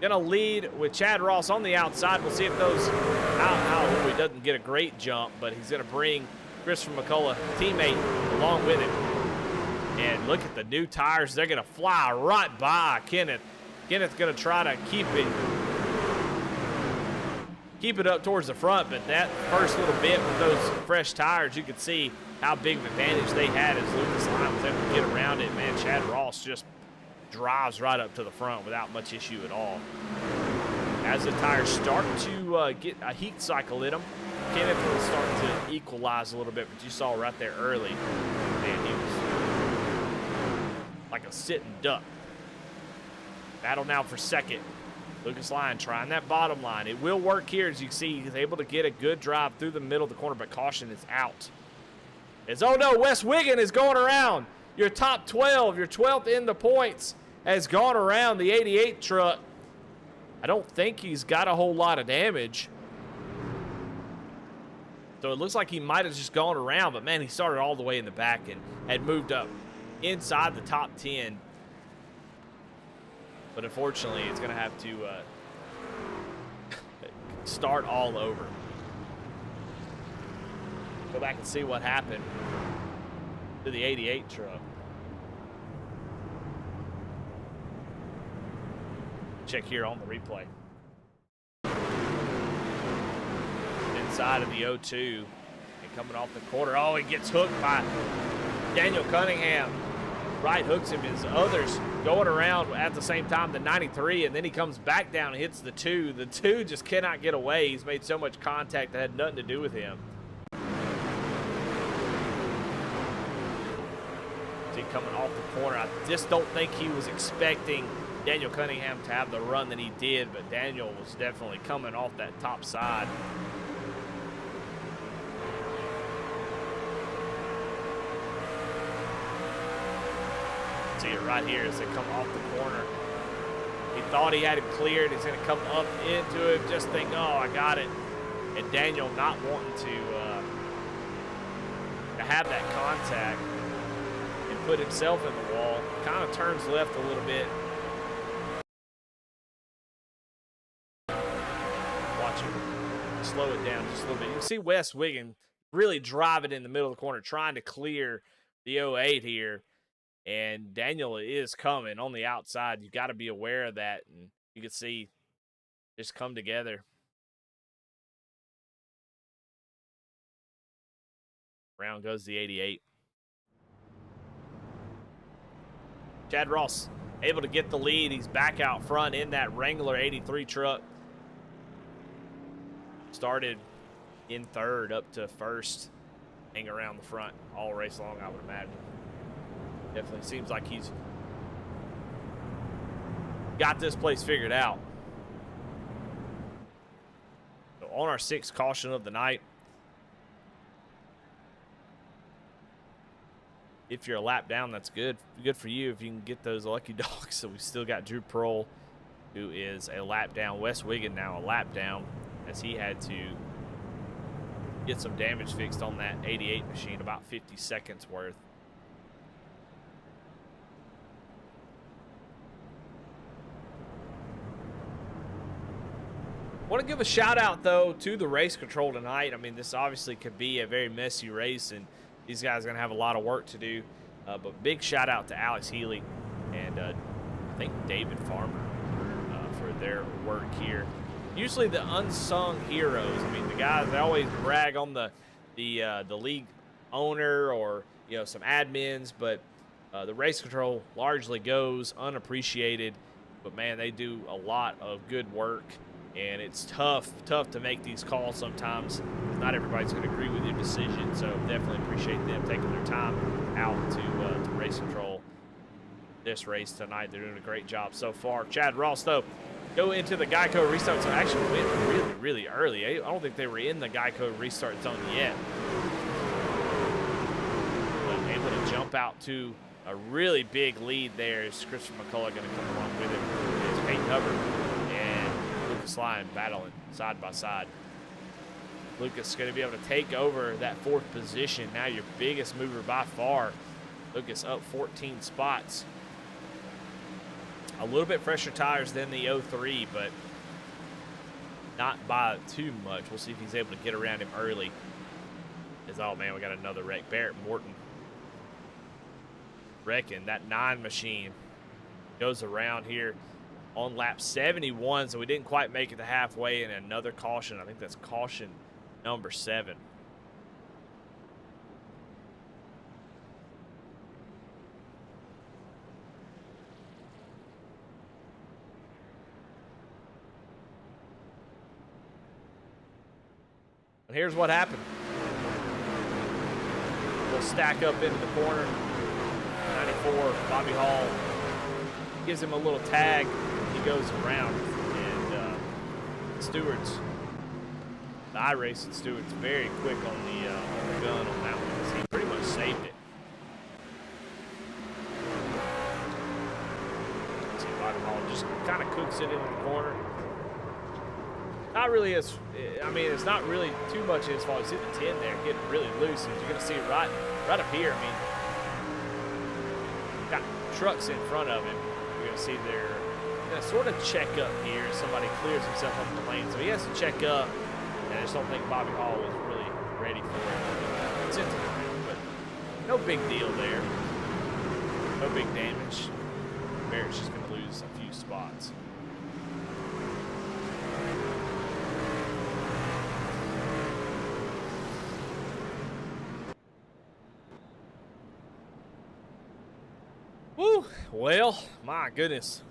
gonna lead with Chad Ross on the outside. We'll see if he doesn't get a great jump, but he's gonna bring Christopher McCullough, teammate, along with him. And look at the new tires. They're going to fly right by Kenneth. Kenneth's going to try to keep it up towards the front, but that first little bit with those fresh tires, you could see how big of an advantage they had as Lucas Lyon was able to get around it. Man, Chad Ross just drives right up to the front without much issue at all. As the tires start to get a heat cycle in them, Kenneth will start to equalize a little bit, but you saw right there early, man, he was like a sitting duck. Battle now for second. Lucas Lyon trying that bottom line. It will work here, as you can see. He's able to get a good drive through the middle of the corner, but caution is out. Oh no, Wes Wiggin is going around. Your top 12, your 12th in the points, has gone around the 88 truck. I don't think he's got a whole lot of damage. So it looks like he might have just gone around, but man, he started all the way in the back and had moved up inside the top 10. But unfortunately, it's going to have to start all over. Go back and see what happened to the 88 truck. Check here on the replay. Inside of the 0-2 and coming off the corner. Oh, he gets hooked by Daniel Cunningham. Right hooks him. His others going around at the same time, the 93, and then he comes back down and hits the 2. The 2 just cannot get away. He's made so much contact that had nothing to do with him. See, coming off the corner, I just don't think he was expecting Daniel Cunningham to have the run that he did, but Daniel was definitely coming off that top side. See it right here as they come off the corner. He thought he had it cleared. He's going to come up into it, just think, oh, I got it. And Daniel not wanting to have that contact and put himself in the wall. Kind of turns left a little bit. Watch him slow it down just a little bit. You can see Wes Wiggin really drive it in the middle of the corner, trying to clear the 08 here. And Daniel is coming on the outside. You've got to be aware of that. And you can see just come together. Round goes the 88. Chad Ross able to get the lead. He's back out front in that Wrangler 83 truck. Started in third up to first. Hang around the front all race long, I would imagine. Definitely seems like he's got this place figured out. So on our 6th caution of the night, if you're a lap down, that's good. Good for you if you can get those lucky dogs. So we still got Drew Prohl, who is a lap down. Wes Wiggin now a lap down, as he had to get some damage fixed on that 88 machine, about 50 seconds worth. I want to give a shout out though to the race control tonight. I mean, this obviously could be a very messy race, and these guys are going to have a lot of work to do. But big shout out to Alex Healy and I think David Farmer their work here. Usually the unsung heroes. I mean, the guys, they always brag on the league owner or, you know, some admins, but the race control largely goes unappreciated. But man, they do a lot of good work, and it's tough to make these calls sometimes. Not everybody's going to agree with your decision, so definitely appreciate them taking their time out to race control this race tonight. They're doing a great job so far. Chad Ross, though, go into the Geico restart zone. Actually went really early. I don't think they were in the Geico restart zone yet. But able to jump out to a really big lead there. Is Christopher McCullough going to come along with him? It's Peyton Hubbard and Lucas Lyon battling side by side. Lucas is going to be able to take over that 4th position. Now your biggest mover by far. Lucas up 14 spots. A little bit fresher tires than the 03, but not by too much. We'll see if he's able to get around him early. Oh man, we got another wreck. Barrett Morton wrecking. That 9 machine goes around here on lap 71, so we didn't quite make it to halfway, and another caution. I think that's caution number 7. And here's what happened. We'll stack up into the corner. 94, Bobby Hall gives him a little tag. He goes around, and Stewart's, the Iracing Stewart's very quick on the gun on that one. He pretty much saved it. See, Bobby Hall just kind of cooks it into the corner. Not really as, I mean, it's not really too much his fault. He's hitting the 10 there, getting really loose. And you're going to see it right up here. I mean, got trucks in front of him. You're going to see they're going to sort of check up here. Somebody clears himself up the lane. So he has to check up. And I just don't think Bobby Hall was really ready for it. It's into the ring, but no big deal there. No big damage. Barrett's just going to lose a few spots. Woo! Well, my goodness.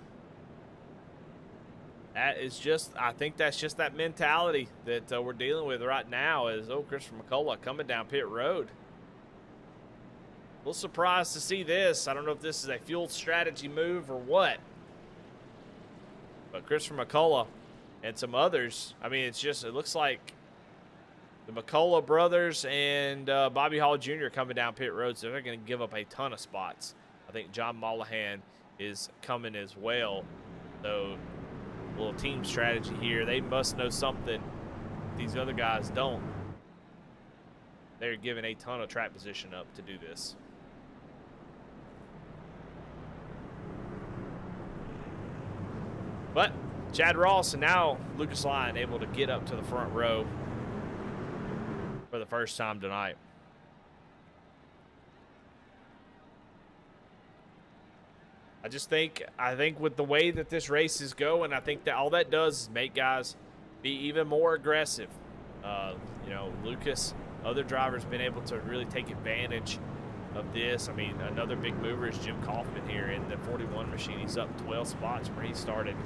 That is just, I think that's just that mentality that we're dealing with right now is, Christopher McCullough coming down pit road. A little surprised to see this. I don't know if this is a fuel strategy move or what. But Christopher McCullough and some others, I mean, it's just, it looks like the McCullough brothers and Bobby Hall Jr. coming down pit road, so they're going to give up a ton of spots. I think John Mollahan is coming as well. So a little team strategy here. They must know something these other guys don't. They're giving a ton of track position up to do this. But Chad Ross and now Lucas Lyon able to get up to the front row for the first time tonight. I think with the way that this race is going, I think that all that does is make guys be even more aggressive. You know, Lucas, other drivers been able to really take advantage of this. I mean, another big mover is Jim Kaufman here in the 41 machine. He's up 12 spots where he started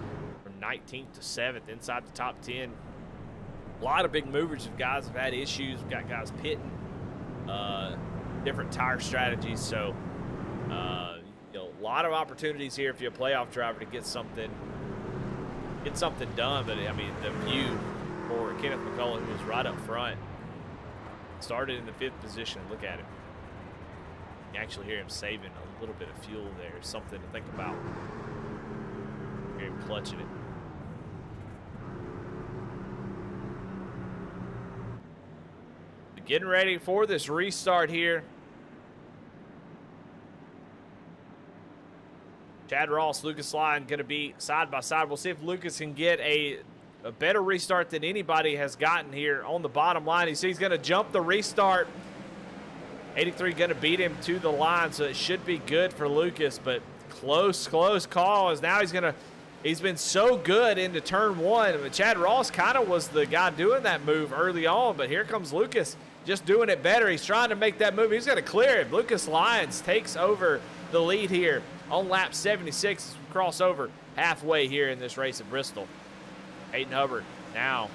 from 19th to 7th inside the top 10. A lot of big movers of guys have had issues. We've got guys pitting, different tire strategies. So, you know, a lot of opportunities here if you're a playoff driver to get something done. But I mean, the view for Kenneth McCullough, who was right up front, started in the 5th position. Look at him. You actually hear him saving a little bit of fuel there. Something to think about. You hear him clutching it. Getting ready for this restart here. Chad Ross, Lucas Lyon going to be side by side. We'll see if Lucas can get a better restart than anybody has gotten here on the bottom line. He's going to jump the restart. 83 going to beat him to the line, so it should be good for Lucas, but close call as now he's going to He's been so good into turn one. I mean, Chad Ross kind of was the guy doing that move early on, but here comes Lucas just doing it better. He's trying to make that move. He's going to clear it. Lucas Lyons takes over the lead here on lap 76. Crossover halfway here in this race at Bristol. Peyton Hubbard now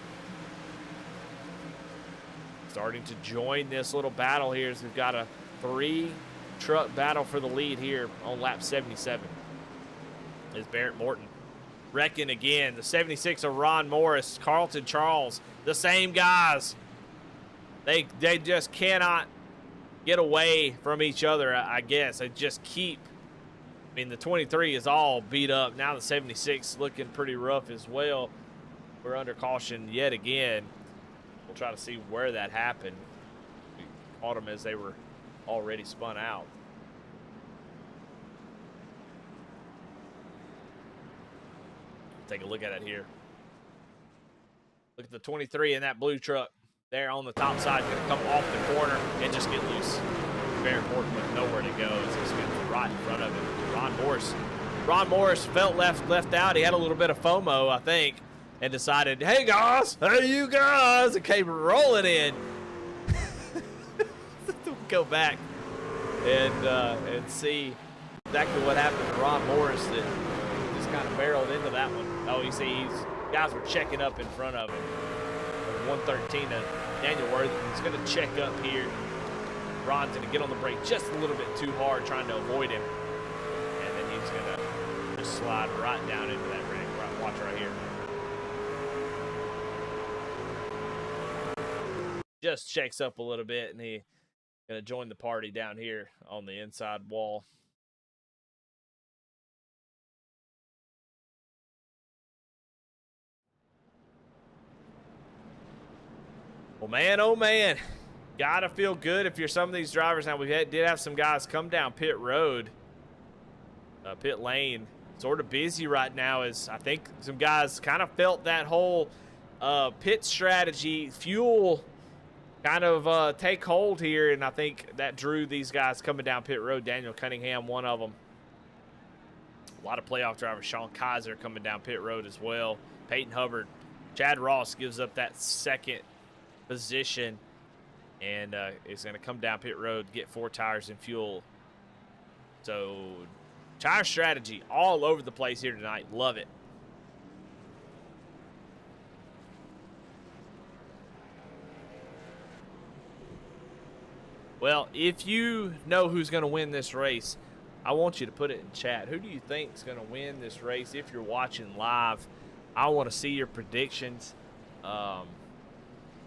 starting to join this little battle here as we've got a 3-truck battle for the lead here on lap 77. Is Barrett Morton wrecking again. The 76 of Ron Morris, Carlton Charles, the same guys. They just cannot get away from each other, I guess. They just keep. I mean, the 23 is all beat up. Now the 76 looking pretty rough as well. We're under caution yet again. We'll try to see where that happened. We caught them as they were already spun out. Take a look at it here. Look at the 23 in that blue truck there on the top side. Going to come off the corner and just get loose. Barrett Morton with nowhere to go as he's getting right in front of him. Ron Morris felt left out. He had a little bit of FOMO, I think, and decided, hey guys, hey you guys, and came rolling in. Go back and see exactly what happened to Ron Morris that just kind of barreled into that one. Oh, you see, guys were checking up in front of him. 113 to Daniel Worthing. He's going to check up here. Ron's going to get on the brake just a little bit too hard, trying to avoid him. And then he's going to just slide right down into that ring. Right, watch right here. Just checks up a little bit, and he's going to join the party down here on the inside wall. Well, man, oh man, gotta feel good if you're some of these drivers. Now, did have some guys come down pit road, pit lane, sort of busy right now, as I think some guys kind of felt that whole pit strategy, fuel kind of take hold here, and I think that drew these guys coming down pit road. Daniel Cunningham, one of them. A lot of playoff drivers. Sean Kaiser coming down pit road as well. Peyton Hubbard. Chad Ross gives up that second position and is going to come down pit road, get 4 tires and fuel. So tire strategy all over the place here tonight. Love it. Well, if you know who's going to win this race, I want you to put it in chat. Who do you think is going to win this race if you're watching live? I want to see your predictions.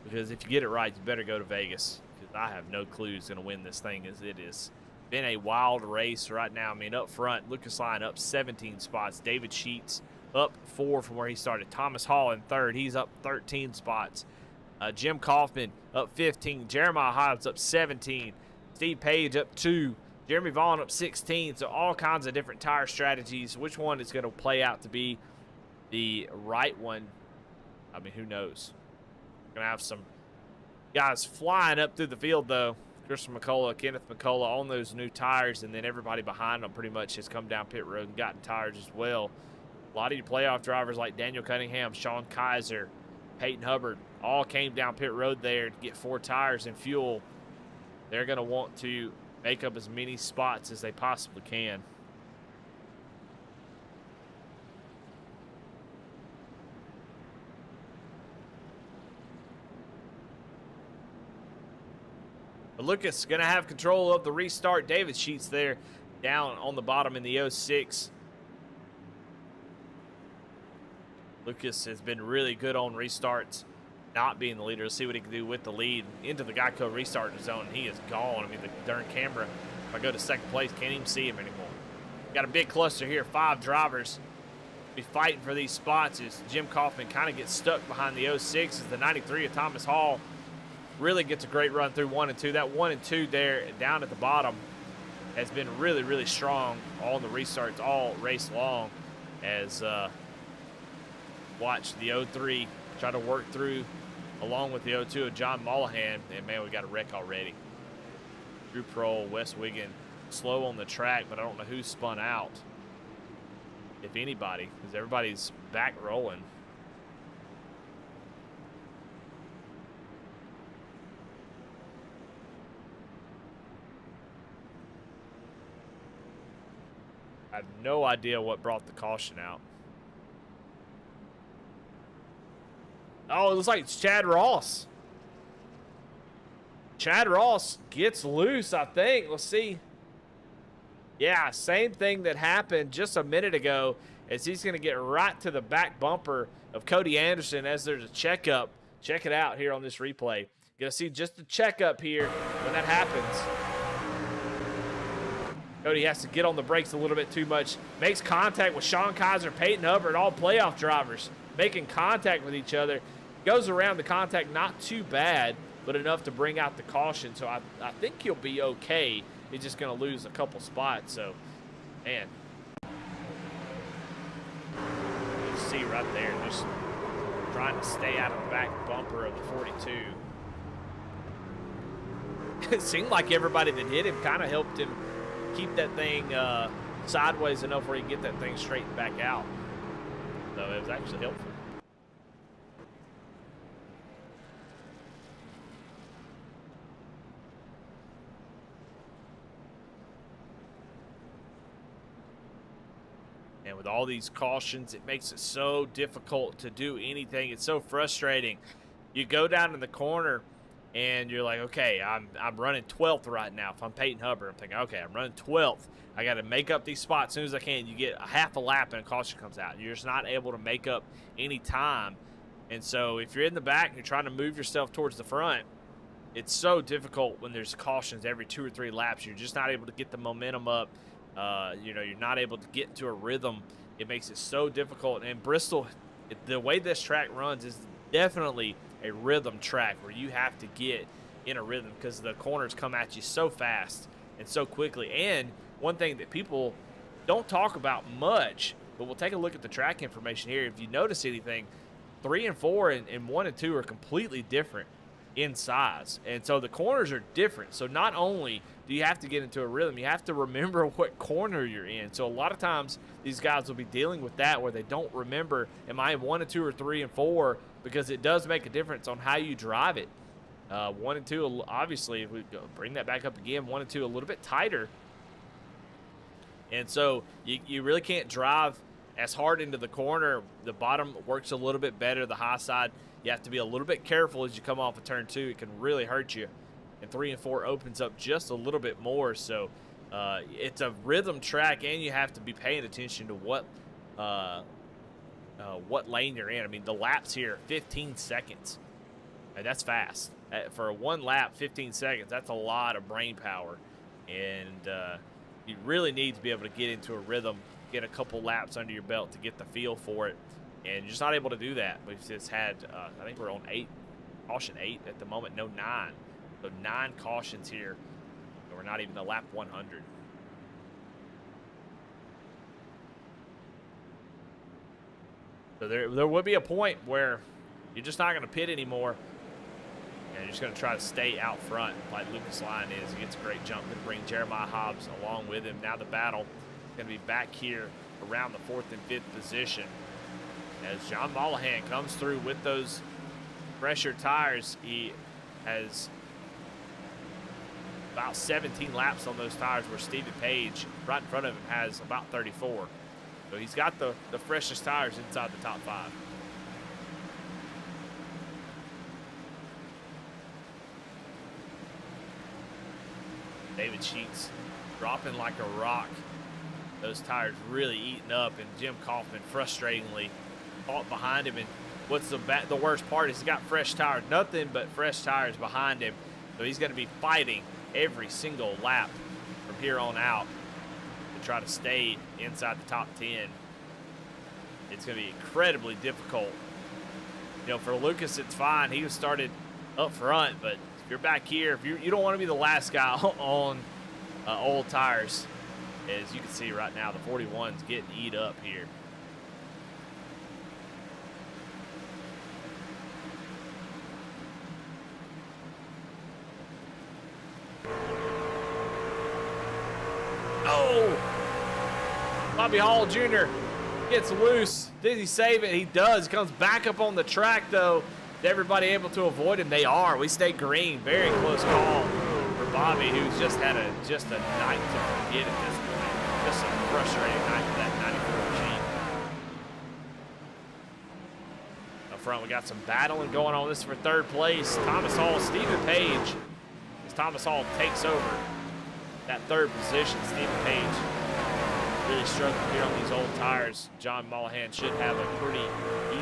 Because if you get it right, you better go to Vegas. Because I have no clue who's going to win this thing, as it has been a wild race right now. I mean, up front, Lucas Lyon up 17 spots. David Sheets up 4 from where he started. Thomas Hall in third. He's up 13 spots. Jim Kaufman up 15. Jeremiah Hobbs up 17. Steve Page up 2. Jeremy Vaughn up 16. So all kinds of different tire strategies. Which one is going to play out to be the right one? I mean, who knows? Gonna have some guys flying up through the field though. Christian McCullough, Kenneth McCullough on those new tires, and then everybody behind them pretty much has come down pit road and gotten tires as well. A lot of your playoff drivers like Daniel Cunningham, Sean Kaiser, Peyton Hubbard all came down pit road there to get 4 tires and fuel. They're gonna want to make up as many spots as they possibly can. But Lucas going to have control of the restart. David Sheets there down on the bottom in the 06. Lucas has been really good on restarts, not being the leader. Let's see what he can do with the lead into the Geico restart zone. He is gone. I mean, the darn camera, if I go to second place, can't even see him anymore. Got a big cluster here. 5 drivers be fighting for these spots as Jim Kaufman kind of gets stuck behind the 06 as the 93 of Thomas Hall really gets a great run through 1 and 2. That 1 and 2 there down at the bottom has been really, really strong on the restarts all race long, as watch the 03 try to work through along with the 02 of John Mullahan, and man, we got a wreck already. Drew Prohl, Wes Wiggin, slow on the track, but I don't know who spun out. if anybody, because everybody's back rolling. I have no idea what brought the caution out. Oh, it looks like it's Chad Ross. Chad Ross gets loose, I think. Let's see. Yeah, same thing that happened just a minute ago, as he's going to get right to the back bumper of Cody Anderson as there's a checkup. Check it out here on this replay. Going to see just the checkup here when that happens. Cody has to get on the brakes a little bit too much. Makes contact with Sean Kaiser, Peyton Hubbard, all playoff drivers making contact with each other. Goes around the contact, not too bad, but enough to bring out the caution. So I think he'll be okay. He's just going to lose a couple spots. So, man. You see right there, just trying to stay out of the back bumper of the 42. It seemed like everybody that hit him kind of helped him keep that thing sideways enough where he can get that thing straightened back out. So it was actually helpful. And with all these cautions, it makes it so difficult to do anything. It's so frustrating. You go down in the corner and you're like, okay, I'm running 12th right now. If I'm Peyton Hubbard, I'm thinking, okay, I'm running 12th. I got to make up these spots as soon as I can. You get a half a lap and a caution comes out. You're just not able to make up any time. And so if you're in the back and you're trying to move yourself towards the front, it's so difficult when there's cautions every 2 or 3 laps. You're just not able to get the momentum up. You're not able to get into a rhythm. It makes it so difficult. And Bristol, the way this track runs is definitely a rhythm track where you have to get in a rhythm because the corners come at you so fast and so quickly. And one thing that people don't talk about much, but we'll take a look at the track information here. If you notice anything, 3 and 4 and 1 and 2 are completely different in size. And so the corners are different. So not only do you have to get into a rhythm, you have to remember what corner you're in. So a lot of times these guys will be dealing with that where they don't remember, am I in 1 and 2 or 3 and 4, because it does make a difference on how you drive it. 1 and 2, obviously, if we bring that back up again, 1 and 2 a little bit tighter. And so you really can't drive as hard into the corner. The bottom works a little bit better. The high side, you have to be a little bit careful as you come off of turn 2. It can really hurt you. And 3 and 4 opens up just a little bit more. So it's a rhythm track, and you have to be paying attention to what lane you're in. I mean, the laps here, 15 seconds. And that's fast. For one lap, 15 seconds, that's a lot of brain power. And you really need to be able to get into a rhythm, get a couple laps under your belt to get the feel for it. And you're just not able to do that. We've just had, I think we're on caution 8 at the moment, no 9. So 9 cautions here, and we're not even at lap 100. So there would be a point where you're just not going to pit anymore, and you're just going to try to stay out front like Lucas Lyon is. He gets a great jump to bring Jeremiah Hobbs along with him. Now the battle is going to be back here around the 4th and 5th position. As John Mollahan comes through with those fresher tires, he has about 17 laps on those tires, where Stephen Page right in front of him has about 34. So he's got the freshest tires inside the top 5. David Sheets dropping like a rock. Those tires really eating up, and Jim Kaufman frustratingly caught behind him. And what's the worst part is he's got fresh tires, nothing but fresh tires behind him. So he's going to be fighting every single lap from here on out to try to stay inside the top 10. It's going to be incredibly difficult. For Lucas, it's fine. He was started up front, but if you're back here, if you don't want to be the last guy on old tires. As you can see right now, the 41's getting eat up here. Oh! Bobby Hall Jr. Gets loose. Did he save it? He does. He comes back up on the track, though. Is everybody able to avoid him? They are. We stay green. Very close call for Bobby, who's just had a night to forget at this point. Just a frustrating night for that 94 Jeep. Up front, we got some battling going on. This is for third place. Thomas Hall, Stephen Page. As Thomas Hall takes over that third position, Stephen Page really struggling here on these old tires. John Mollahan should have a pretty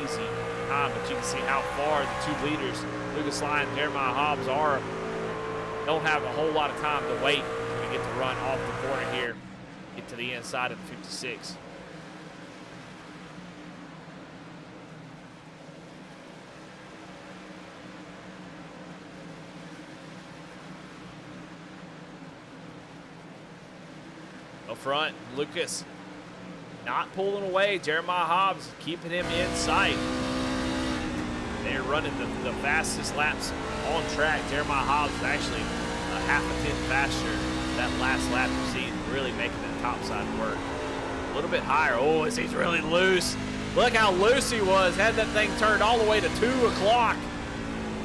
easy time, but you can see how far the two leaders, Lucas Lyon and Jeremiah Hobbs, don't have a whole lot of time to wait to get to run off the corner here, get to the inside of the 56. Up front, Lucas not pulling away. Jeremiah Hobbs keeping him in sight. They're running the fastest laps on track. Jeremiah Hobbs is actually a half a tenth faster that last lap. You see him really making that top side work. A little bit higher. Oh, as he's really loose. Look how loose he was. Had that thing turned all the way to 2 o'clock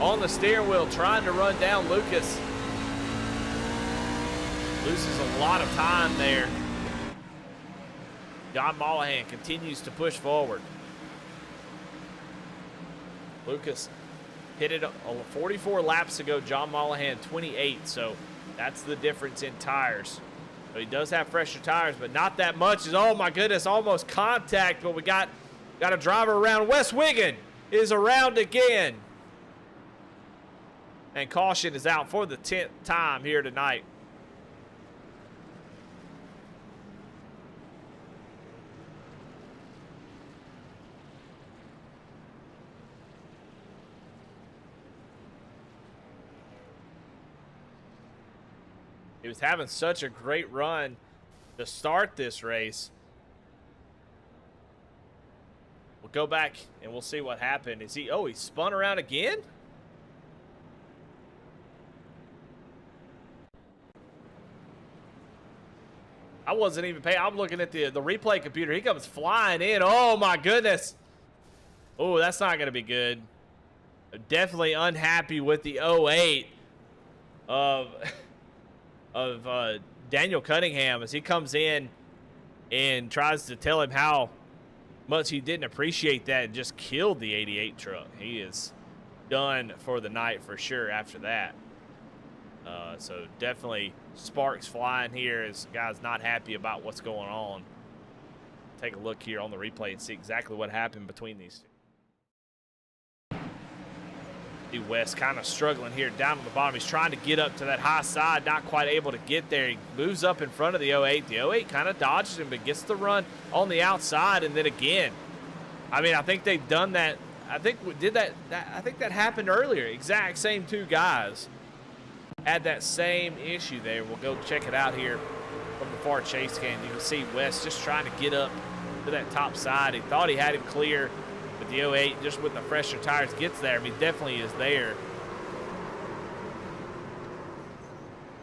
on the steering wheel, trying to run down Lucas. Loses a lot of time there. John Mollahan continues to push forward. Lucas hit it 44 laps ago. John Mollahan 28, so that's the difference in tires. So he does have fresher tires, but not that much. Oh my goodness, almost contact, but we got a driver around. Wes Wiggin is around again. And caution is out for the 10th time here tonight. He was having such a great run to start this race. We'll go back and we'll see what happened. He spun around again? I wasn't even paying. I'm looking at the replay computer. He comes flying in. Oh my goodness. Oh, that's not going to be good. Definitely unhappy with the 08 of Daniel Cunningham as he comes in and tries to tell him how much he didn't appreciate that and just killed the 88 truck. He is done for the night for sure after that. So definitely sparks flying here as the guy's not happy about what's going on. Take a look here on the replay and see exactly what happened between these two. West kind of struggling here down on the bottom. He's trying to get up to that high side, not quite able to get there. He moves up in front of the 08. The 08 kind of dodges him, but gets the run on the outside. And then again, I mean, I think they've done that. I think I think that happened earlier. Exact same two guys had that same issue there. We'll go check it out here from the far chase cam. You can see West just trying to get up to that top side. He thought he had him clear. But the 08, just with the fresher tires, gets there. I mean, definitely is there.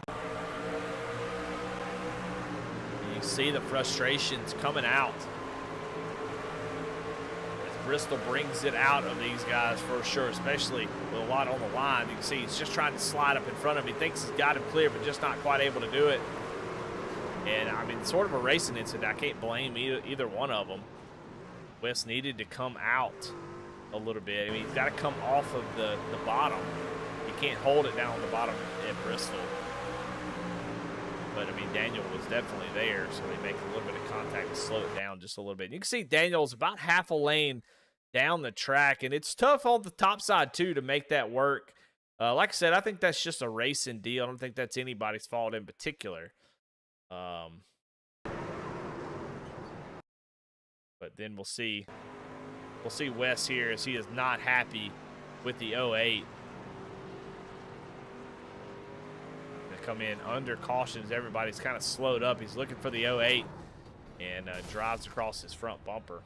And you see the frustrations coming out as Bristol brings it out of these guys for sure, especially with a lot on the line. You can see he's just trying to slide up in front of him. He thinks he's got him clear, but just not quite able to do it. And, I mean, sort of a racing incident. I can't blame either one of them. West needed to come out a little bit. I mean, he's got to come off of the bottom. You can't hold it down on the bottom at Bristol. But, I mean, Daniel was definitely there, so they make a little bit of contact to slow it down just a little bit. And you can see Daniel's about half a lane down the track, and it's tough on the top side, too, to make that work. Like I said, I think that's just a racing deal. I don't think that's anybody's fault in particular. But then we'll see Wes here as he is not happy with the 08. They come in under cautions. Everybody's kind of slowed up. He's looking for the 08 and drives across his front bumper.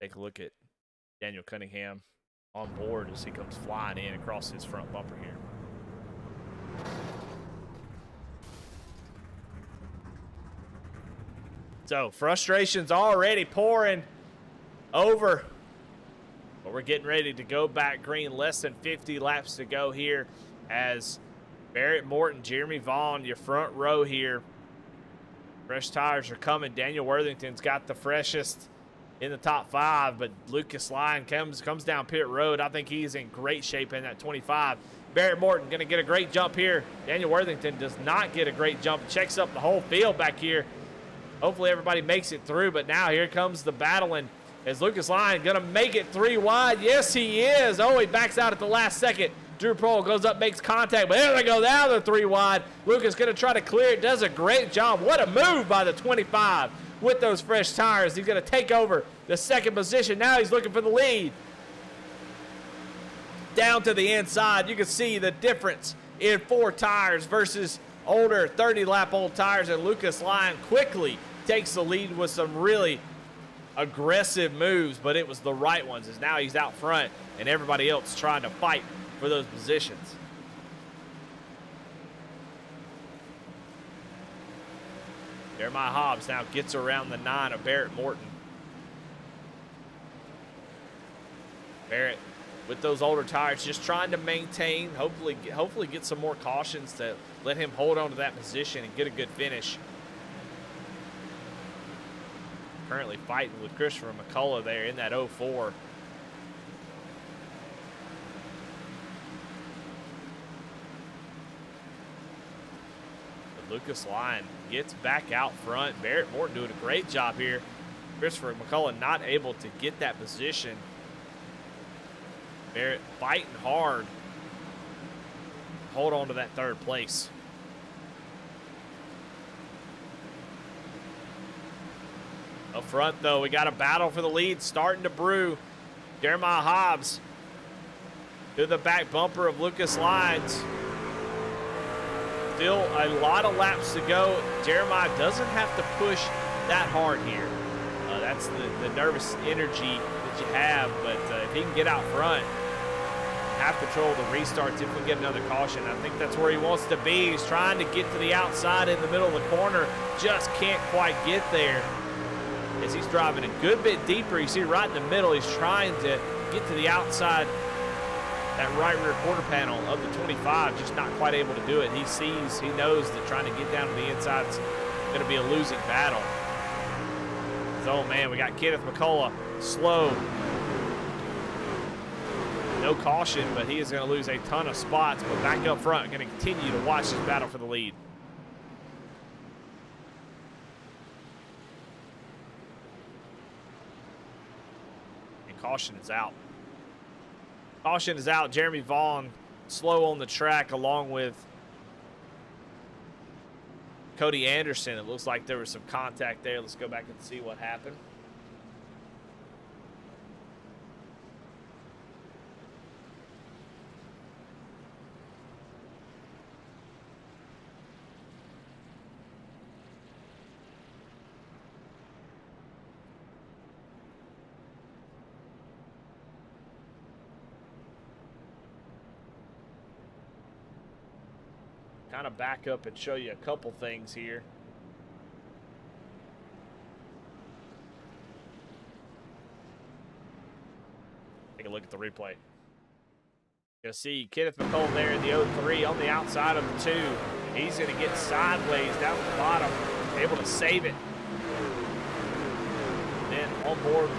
Take a look at Daniel Cunningham on board as he comes flying in across his front bumper here. So frustration's already pouring over. But we're getting ready to go back green. Less than 50 laps to go here as Barrett Morton, Jeremy Vaughn, your front row here. Fresh tires are coming. Daniel Worthington's got the freshest in the top 5, but Lucas Lyon comes down pit road. I think he's in great shape in that 25. Barrett Morton going to get a great jump here. Daniel Worthington does not get a great jump. Checks up the whole field back here. Hopefully everybody makes it through, but now here comes the battling. Is Lucas Lyon going to make it 3 wide? Yes, he is. Oh, he backs out at the last second. Drew Prohl goes up, makes contact, but there they go. Now they're 3 wide. Lucas going to try to clear it. Does a great job. What a move by the 25 with those fresh tires. He's going to take over the second position. Now he's looking for the lead. Down to the inside, you can see the difference in 4 tires versus older 30-lap-old tires, and Lucas Lyon quickly takes the lead with some really aggressive moves, but it was the right ones, as now he's out front and everybody else trying to fight for those positions. Jeremiah Hobbs now gets around the 9 of Barrett Morton. Barrett with those older tires just trying to maintain, hopefully get some more cautions to let him hold on to that position and get a good finish. Currently fighting with Christopher McCullough there in that 04. But Lucas Lyon gets back out front. Barrett Morton doing a great job here. Christopher McCullough not able to get that position. Barrett fighting hard. Hold on to that 3rd place. Up front, though, we got a battle for the lead starting to brew. Jeremiah Hobbs to the back bumper of Lucas Lyons. Still a lot of laps to go. Jeremiah doesn't have to push that hard here. That's the nervous energy that you have, but if he can get out front, have control of the restarts if we get another caution. I think that's where he wants to be. He's trying to get to the outside in the middle of the corner. Just can't quite get there. As he's driving a good bit deeper, you see right in the middle, he's trying to get to the outside, that right rear quarter panel of the 25, just not quite able to do it. He knows that trying to get down to the inside is going to be a losing battle. Oh man, we got Kenneth McCullough, slow. No caution, but he is going to lose a ton of spots, but back up front, going to continue to watch this battle for the lead. Caution is out. Caution is out. Jeremy Vaughn slow on the track along with Cody Anderson. It looks like there was some contact there. Let's go back and see what happened. Kind of back up and show you a couple things here. Take a look at the replay. You'll see Kenneth McCullough there in the 03 on the outside of the 2. He's going to get sideways down at the bottom, able to save it. Then on board,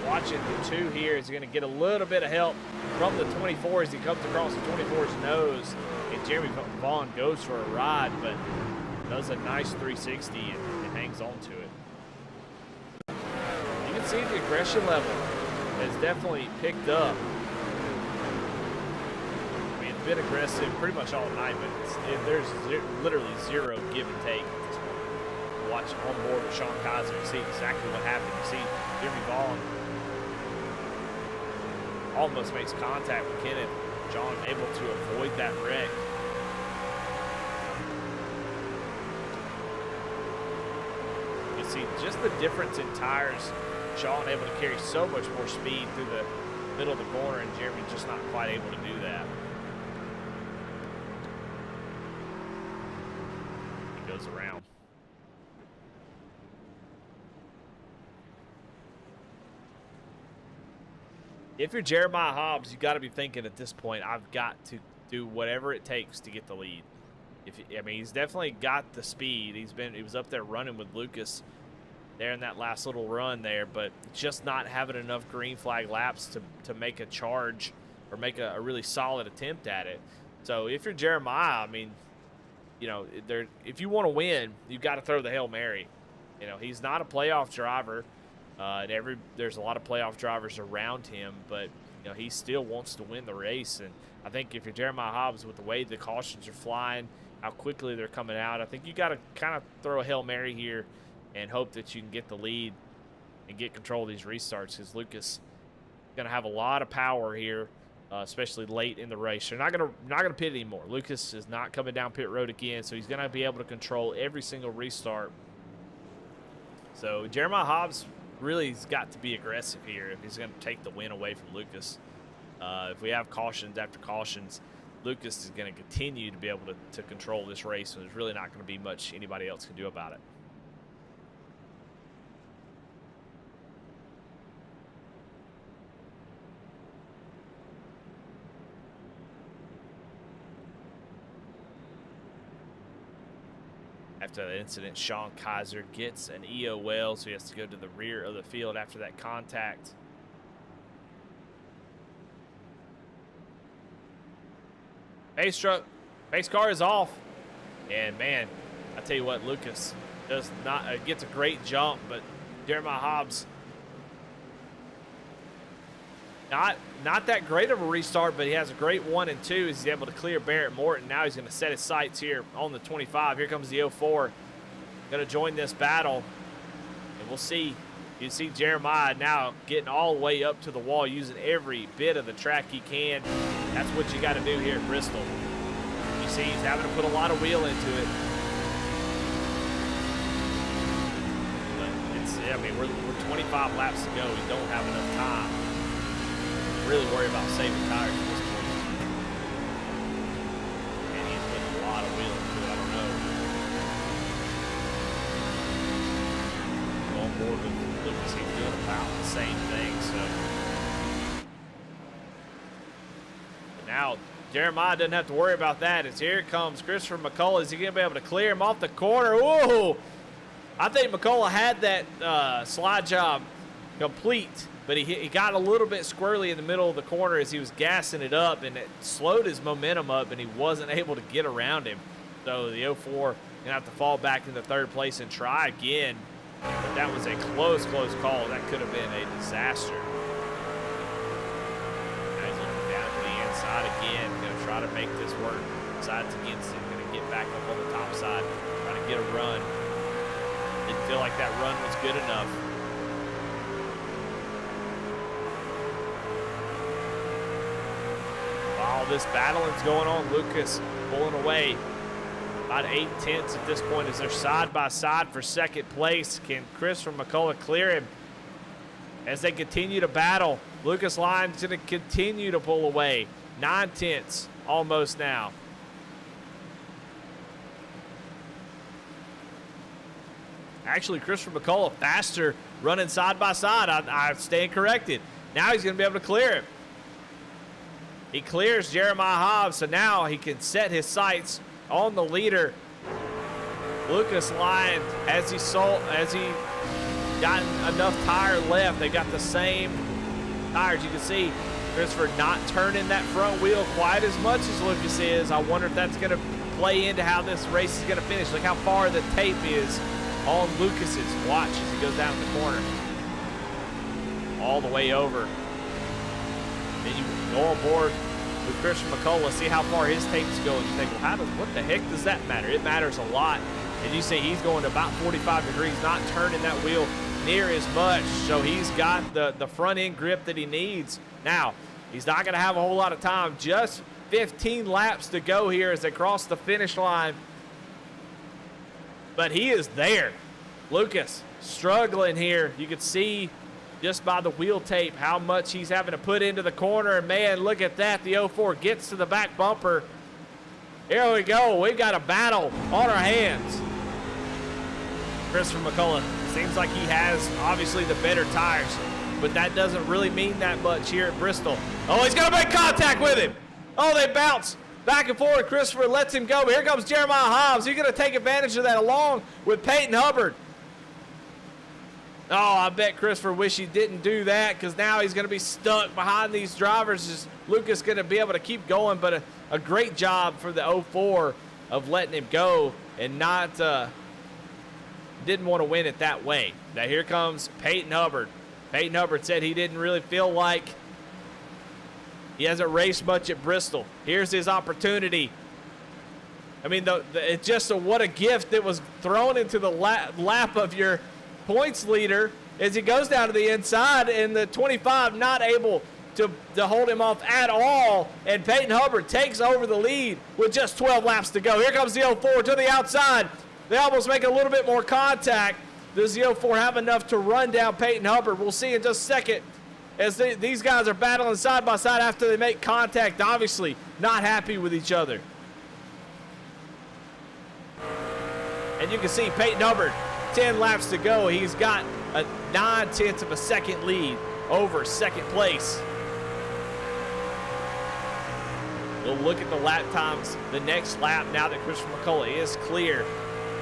watching the 2 here is going to get a little bit of help from the 24 as he comes across the 24's nose. And Jeremy Vaughn goes for a ride, but does a nice 360 and hangs on to it. You can see the aggression level has definitely picked up. I mean, it's been aggressive pretty much all night, but there's literally zero give and take at this point. Watch on board with Sean Kaiser and see exactly what happened. You see Jeremy Vaughn almost makes contact with Kenneth. John able to avoid that wreck. You see just the difference in tires. Sean able to carry so much more speed through the middle of the corner, and Jeremy just not quite able to do that. He goes around. If you're Jeremiah Hobbs, you got to be thinking at this point, I've got to do whatever it takes to get the lead. I mean, he's definitely got the speed. He was up there running with Lucas there in that last little run there, but just not having enough green flag laps to make a charge or make a really solid attempt at it. So if you're Jeremiah, I mean, you know, if you want to win, you've got to throw the Hail Mary. You know, he's not a playoff driver. There's a lot of playoff drivers around him, but you know, he still wants to win the race. And I think if you're Jeremiah Hobbs, with the way the cautions are flying, how quickly they're coming out, I think you got to kind of throw a Hail Mary here and hope that you can get the lead and get control of these restarts, because Lucas is going to have a lot of power here, especially late in the race. They're not gonna pit anymore. Lucas is not coming down pit road again, so he's going to be able to control every single restart. So Jeremiah Hobbs really has got to be aggressive here if he's going to take the win away from Lucas. If we have cautions after cautions, Lucas is going to continue to be able to control this race, and there's really not going to be much anybody else can do about it. After that incident, Sean Kaiser gets an EOL, so he has to go to the rear of the field after that contact. Pace car is off. And man, I tell you what, Lucas does not gets a great jump, but Jeremiah Hobbs, not that great of a restart, but he has a great 1 and 2 as he's able to clear Barrett Morton. Now he's going to set his sights here on the 25. Here comes the 04. Going to join this battle, and we'll see. You see Jeremiah now getting all the way up to the wall, using every bit of the track he can. That's what you got to do here at Bristol. You see he's having to put a lot of wheel into it. But I mean, we're 25 laps to go. We don't have enough time. Really worry about saving tires at this point. And he's putting a lot of wheel into it. I don't know. Going forward with Lucas, he's doing about the same thing. So but now Jeremiah doesn't have to worry about that. As here comes Christopher McCullough. Is he going to be able to clear him off the corner? Whoa! I think McCullough had that slide job complete, but he got a little bit squirrely in the middle of the corner as he was gassing it up, and it slowed his momentum up, and he wasn't able to get around him. So the 04 going to have to fall back into third place and try again. But that was a close call. That could have been a disaster. Now he's looking down to the inside again. Going to try to make this work. Sides against him. Going to get back up on the top side. Trying to get a run. Didn't feel like that run was good enough. While this battling's going on, Lucas pulling away. About 8/10 at this point as they're side by side for second place. Can Christopher McCullough clear him? As they continue to battle, Lucas Lyon's going to continue to pull away. 9/10 almost now. Actually, Christopher McCullough faster running side by side. I stand corrected. Now he's going to be able to clear him. He clears Jeremiah Hobbs, so now he can set his sights on the leader. Lucas Lyon, as he got enough tire left, they got the same tires. You can see Christopher not turning that front wheel quite as much as Lucas is. I wonder if that's going to play into how this race is going to finish. Look how far the tape is on Lucas's. Watch as he goes down the corner. All the way over. Then you go on board with Christian McCullough, see how far his tape's going. You think, well, what the heck does that matter? It matters a lot. And you see he's going to about 45 degrees, not turning that wheel near as much. So he's got the front end grip that he needs. Now, he's not going to have a whole lot of time. Just 15 laps to go here as they cross the finish line. But he is there. Lucas struggling here. You can see just by the wheel tape how much he's having to put into the corner. And man, look at that. The 04 gets to the back bumper. Here we go. We've got a battle on our hands. Christopher McCullough seems like he has obviously the better tires. but that doesn't really mean that much here at Bristol. Oh, he's going to make contact with him. Oh, they bounce back and forth. Christopher lets him go. But here comes Jeremiah Hobbs. He's going to take advantage of that along with Peyton Hubbard. Oh, I bet Christopher wish he didn't do that, because now he's going to be stuck behind these drivers. Is Lucas going to be able to keep going? But a great job for the 04 of letting him go and not didn't want to win it that way. Now here comes Peyton Hubbard. Peyton Hubbard said he didn't really feel like he hasn't raced much at Bristol. Here's his opportunity. I mean, it's just what a gift that was thrown into the lap of your points leader as he goes down to the inside, and the 25 not able to hold him off at all, and Peyton Hubbard takes over the lead with just 12 laps to go. Here comes the 04 to the outside. They almost make a little bit more contact. Does the 04 have enough to run down Peyton Hubbard? We'll see in just a second, as these guys are battling side by side after they make contact, obviously not happy with each other. And you can see Peyton Hubbard, 10 laps to go. He's got a 9/10 of a second lead over second place. We'll look at the lap times the next lap now that Christopher McCullough is clear.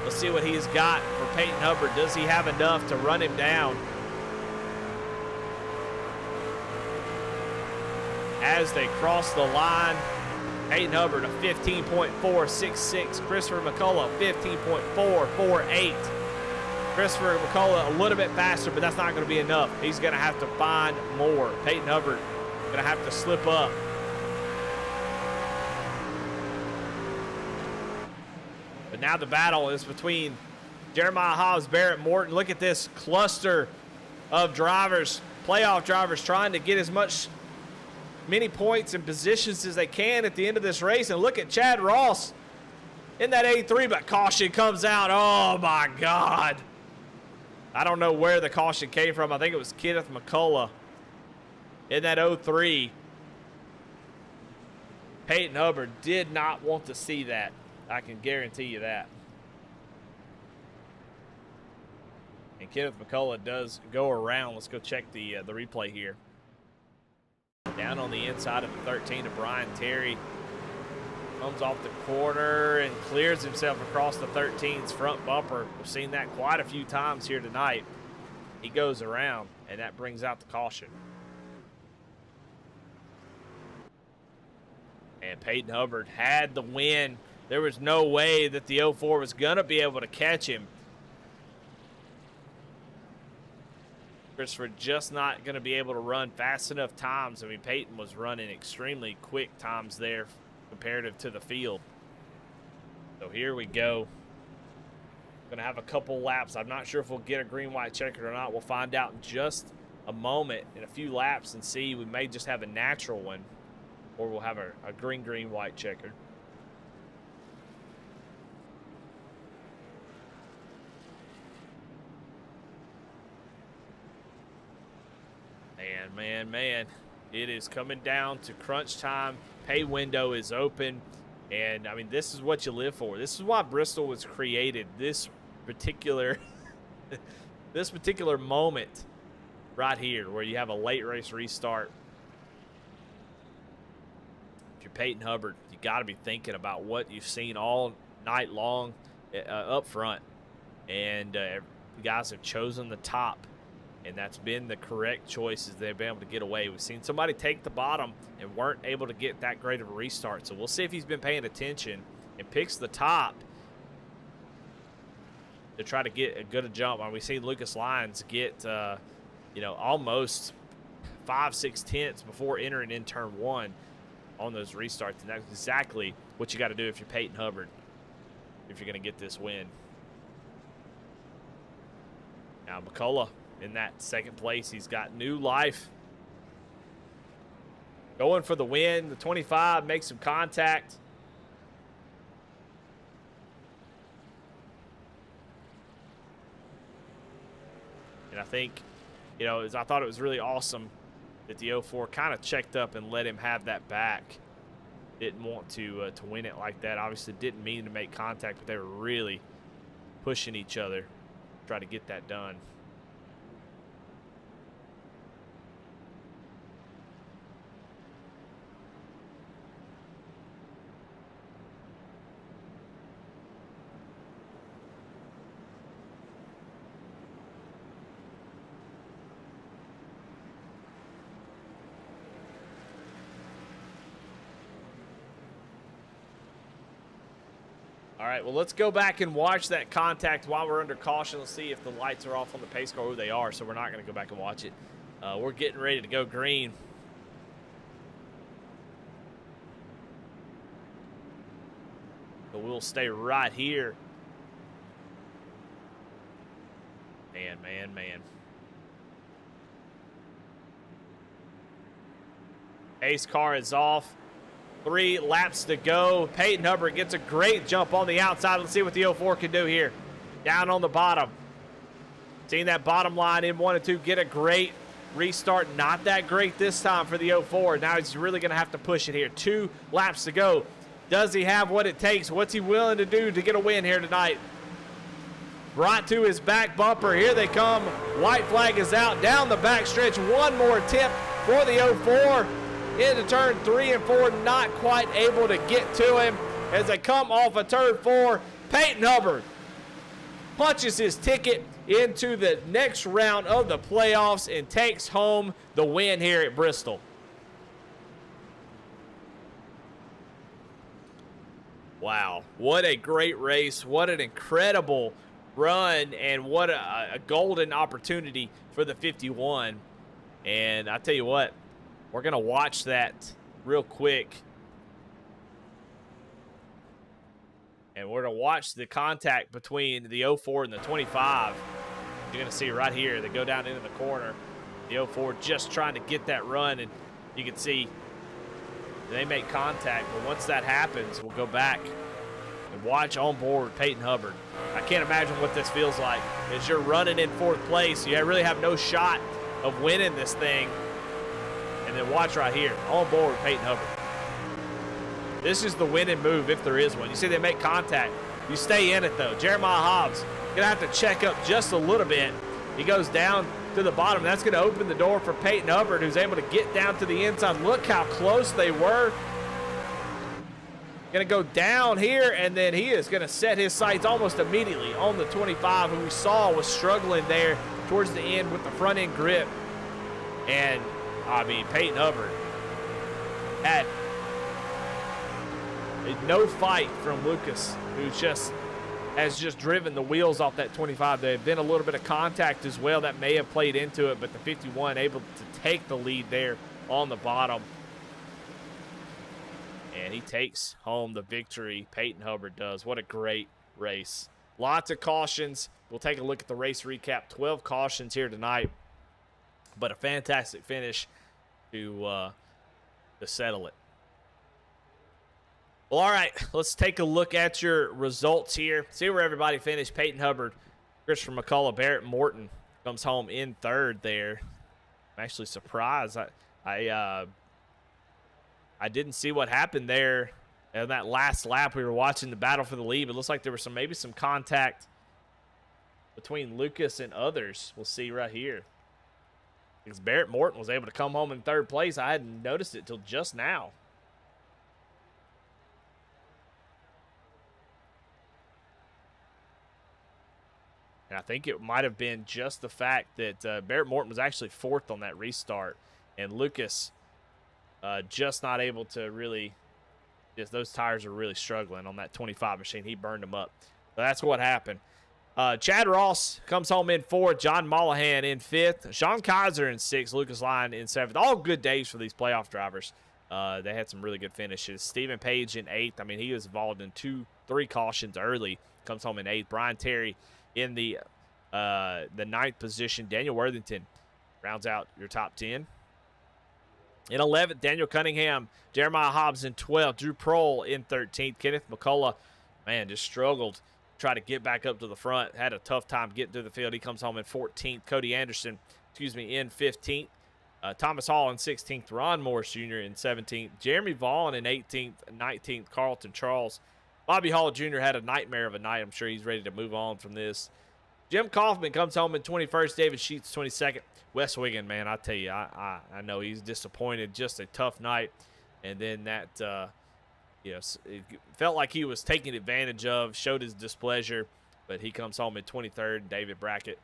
Let's see what he's got for Peyton Hubbard. Does he have enough to run him down? As they cross the line, Peyton Hubbard a 15.466. Christopher McCullough 15.448. Christopher McCullough a little bit faster, but that's not going to be enough. He's going to have to find more. Peyton Hubbard going to have to slip up. But now the battle is between Jeremiah Hobbs, Barrett Morton. Look at this cluster of drivers, playoff drivers, trying to get as many points and positions as they can at the end of this race. And look at Chad Ross in that 83, but caution comes out. Oh my God. I don't know where the caution came from. I think it was Kenneth McCullough in that 03. Peyton Hubbard did not want to see that. I can guarantee you that. And Kenneth McCullough does go around. Let's go check the replay here. Down on the inside of the 13 of Brian Terry. Comes off the corner and clears himself across the 13's front bumper. We've seen that quite a few times here tonight. He goes around, and that brings out the caution. And Peyton Hubbard had the win. There was no way that the 04 was going to be able to catch him. Christopher just not going to be able to run fast enough times. I mean, Peyton was running extremely quick times there comparative to the field. So here we go. Going to have a couple laps. I'm not sure if we'll get a green-white checker or not. We'll find out in just a moment, in a few laps, and see. We may just have a natural one, or we'll have a green-white checker. Man, it is coming down to crunch time. Pay window is open, and I mean, this is what you live for. This is why Bristol was created. This particular moment right here, where you have a late race restart. If you're Peyton Hubbard, you got to be thinking about what you've seen all night long up front, and the guys have chosen the top. And that's been the correct choices. They've been able to get away. We've seen somebody take the bottom and weren't able to get that great of a restart. So we'll see if he's been paying attention and picks the top to try to get a good jump. We've seen Lucas Lyons get, almost 5-6 tenths before entering in turn one on those restarts. And that's exactly what you got to do if you're Peyton Hubbard, if you're going to get this win. Now McCullough in that second place. He's got new life. Going for the win. The 25 makes some contact. And I think, I thought it was really awesome that the 04 kind of checked up and let him have that back. Didn't want to win it like that. Obviously didn't mean to make contact, but they were really pushing each other to try to get that done. All right, well, let's go back and watch that contact while we're under caution. Let's see if the lights are off on the pace car. Oh, they are, so we're not going to go back and watch it. We're getting ready to go green. But we'll stay right here. Man, man, man. Pace car is off. 3 laps to go. Peyton Hubbard gets a great jump on the outside. Let's see what the 04 can do here. Down on the bottom. Seeing that bottom line in 1 and 2 get a great restart. Not that great this time for the 04. Now he's really going to have to push it here. 2 laps to go. Does he have what it takes? What's he willing to do to get a win here tonight? Brought to his back bumper. Here they come. White flag is out. Down the back stretch. One more attempt for the 04. Into turn 3 and 4, not quite able to get to him as they come off of turn 4. Peyton Hubbard punches his ticket into the next round of the playoffs and takes home the win here at Bristol. Wow, what a great race. What an incredible run, and what a golden opportunity for the 51. And I tell you what, we're going to watch that real quick. And we're going to watch the contact between the 04 and the 25. You're going to see right here. They go down into the corner. The 04 just trying to get that run. And you can see they make contact. But once that happens, we'll go back and watch on board Peyton Hubbard. I can't imagine what this feels like. As you're running in 4th place, you really have no shot of winning this thing. And then watch right here, on board Peyton Hubbard. This is the winning move if there is one. You see they make contact. You stay in it though. Jeremiah Hobbs gonna have to check up just a little bit. He goes down to the bottom. That's gonna open the door for Peyton Hubbard, who's able to get down to the inside. Look how close they were. Gonna go down here, and then he is gonna set his sights almost immediately on the 25, who we saw was struggling there towards the end with the front end grip. And I mean, Peyton Hubbard had no fight from Lucas, who has just driven the wheels off that 25. There have been a little bit of contact as well that may have played into it, but the 51 able to take the lead there on the bottom. And he takes home the victory. Peyton Hubbard does. What a great race. Lots of cautions. We'll take a look at the race recap. 12 cautions here tonight, but a fantastic finish to settle it. Well, all right, let's take a look at your results here. See where everybody finished. Peyton Hubbard, Christopher McCullough, Barrett Morton comes home in 3rd there. I'm actually surprised. I didn't see what happened there in that last lap. We were watching the battle for the lead. It looks like there was maybe some contact between Lucas and others. We'll see right here. Because Barrett Morton was able to come home in 3rd place. I hadn't noticed it till just now. And I think it might have been just the fact that Barrett Morton was actually 4th on that restart. And Lucas just not able to really, just those tires are really struggling on that 25 machine. He burned them up. So that's what happened. Chad Ross comes home in 4th. John Mollahan in 5th. Sean Kaiser in 6th. Lucas Lyon in 7th. All good days for these playoff drivers. They had some really good finishes. Stephen Page in 8th. I mean, he was involved in 2-3 cautions early. Comes home in 8th. Brian Terry in the 9th position. Daniel Worthington rounds out your top 10. In 11th, Daniel Cunningham. Jeremiah Hobbs in 12th. Drew Prohl in 13th. Kenneth McCullough, man, just struggled. Try to get back up to the front. Had a tough time getting through the field. He comes home in 14th. Cody Anderson, in 15th. Thomas Hall in 16th. Ron Morris Jr. in 17th. Jeremy Vaughn in 18th. 19th, Carlton Charles. Bobby Hall Jr. had a nightmare of a night. I'm sure he's ready to move on from this. Jim Kaufman comes home in 21st. David Sheets, 22nd. Wes Wiggin, man, I tell you, I know he's disappointed. Just a tough night. And then that, it felt like he was taken advantage of, showed his displeasure, but he comes home in 23rd. David Brackett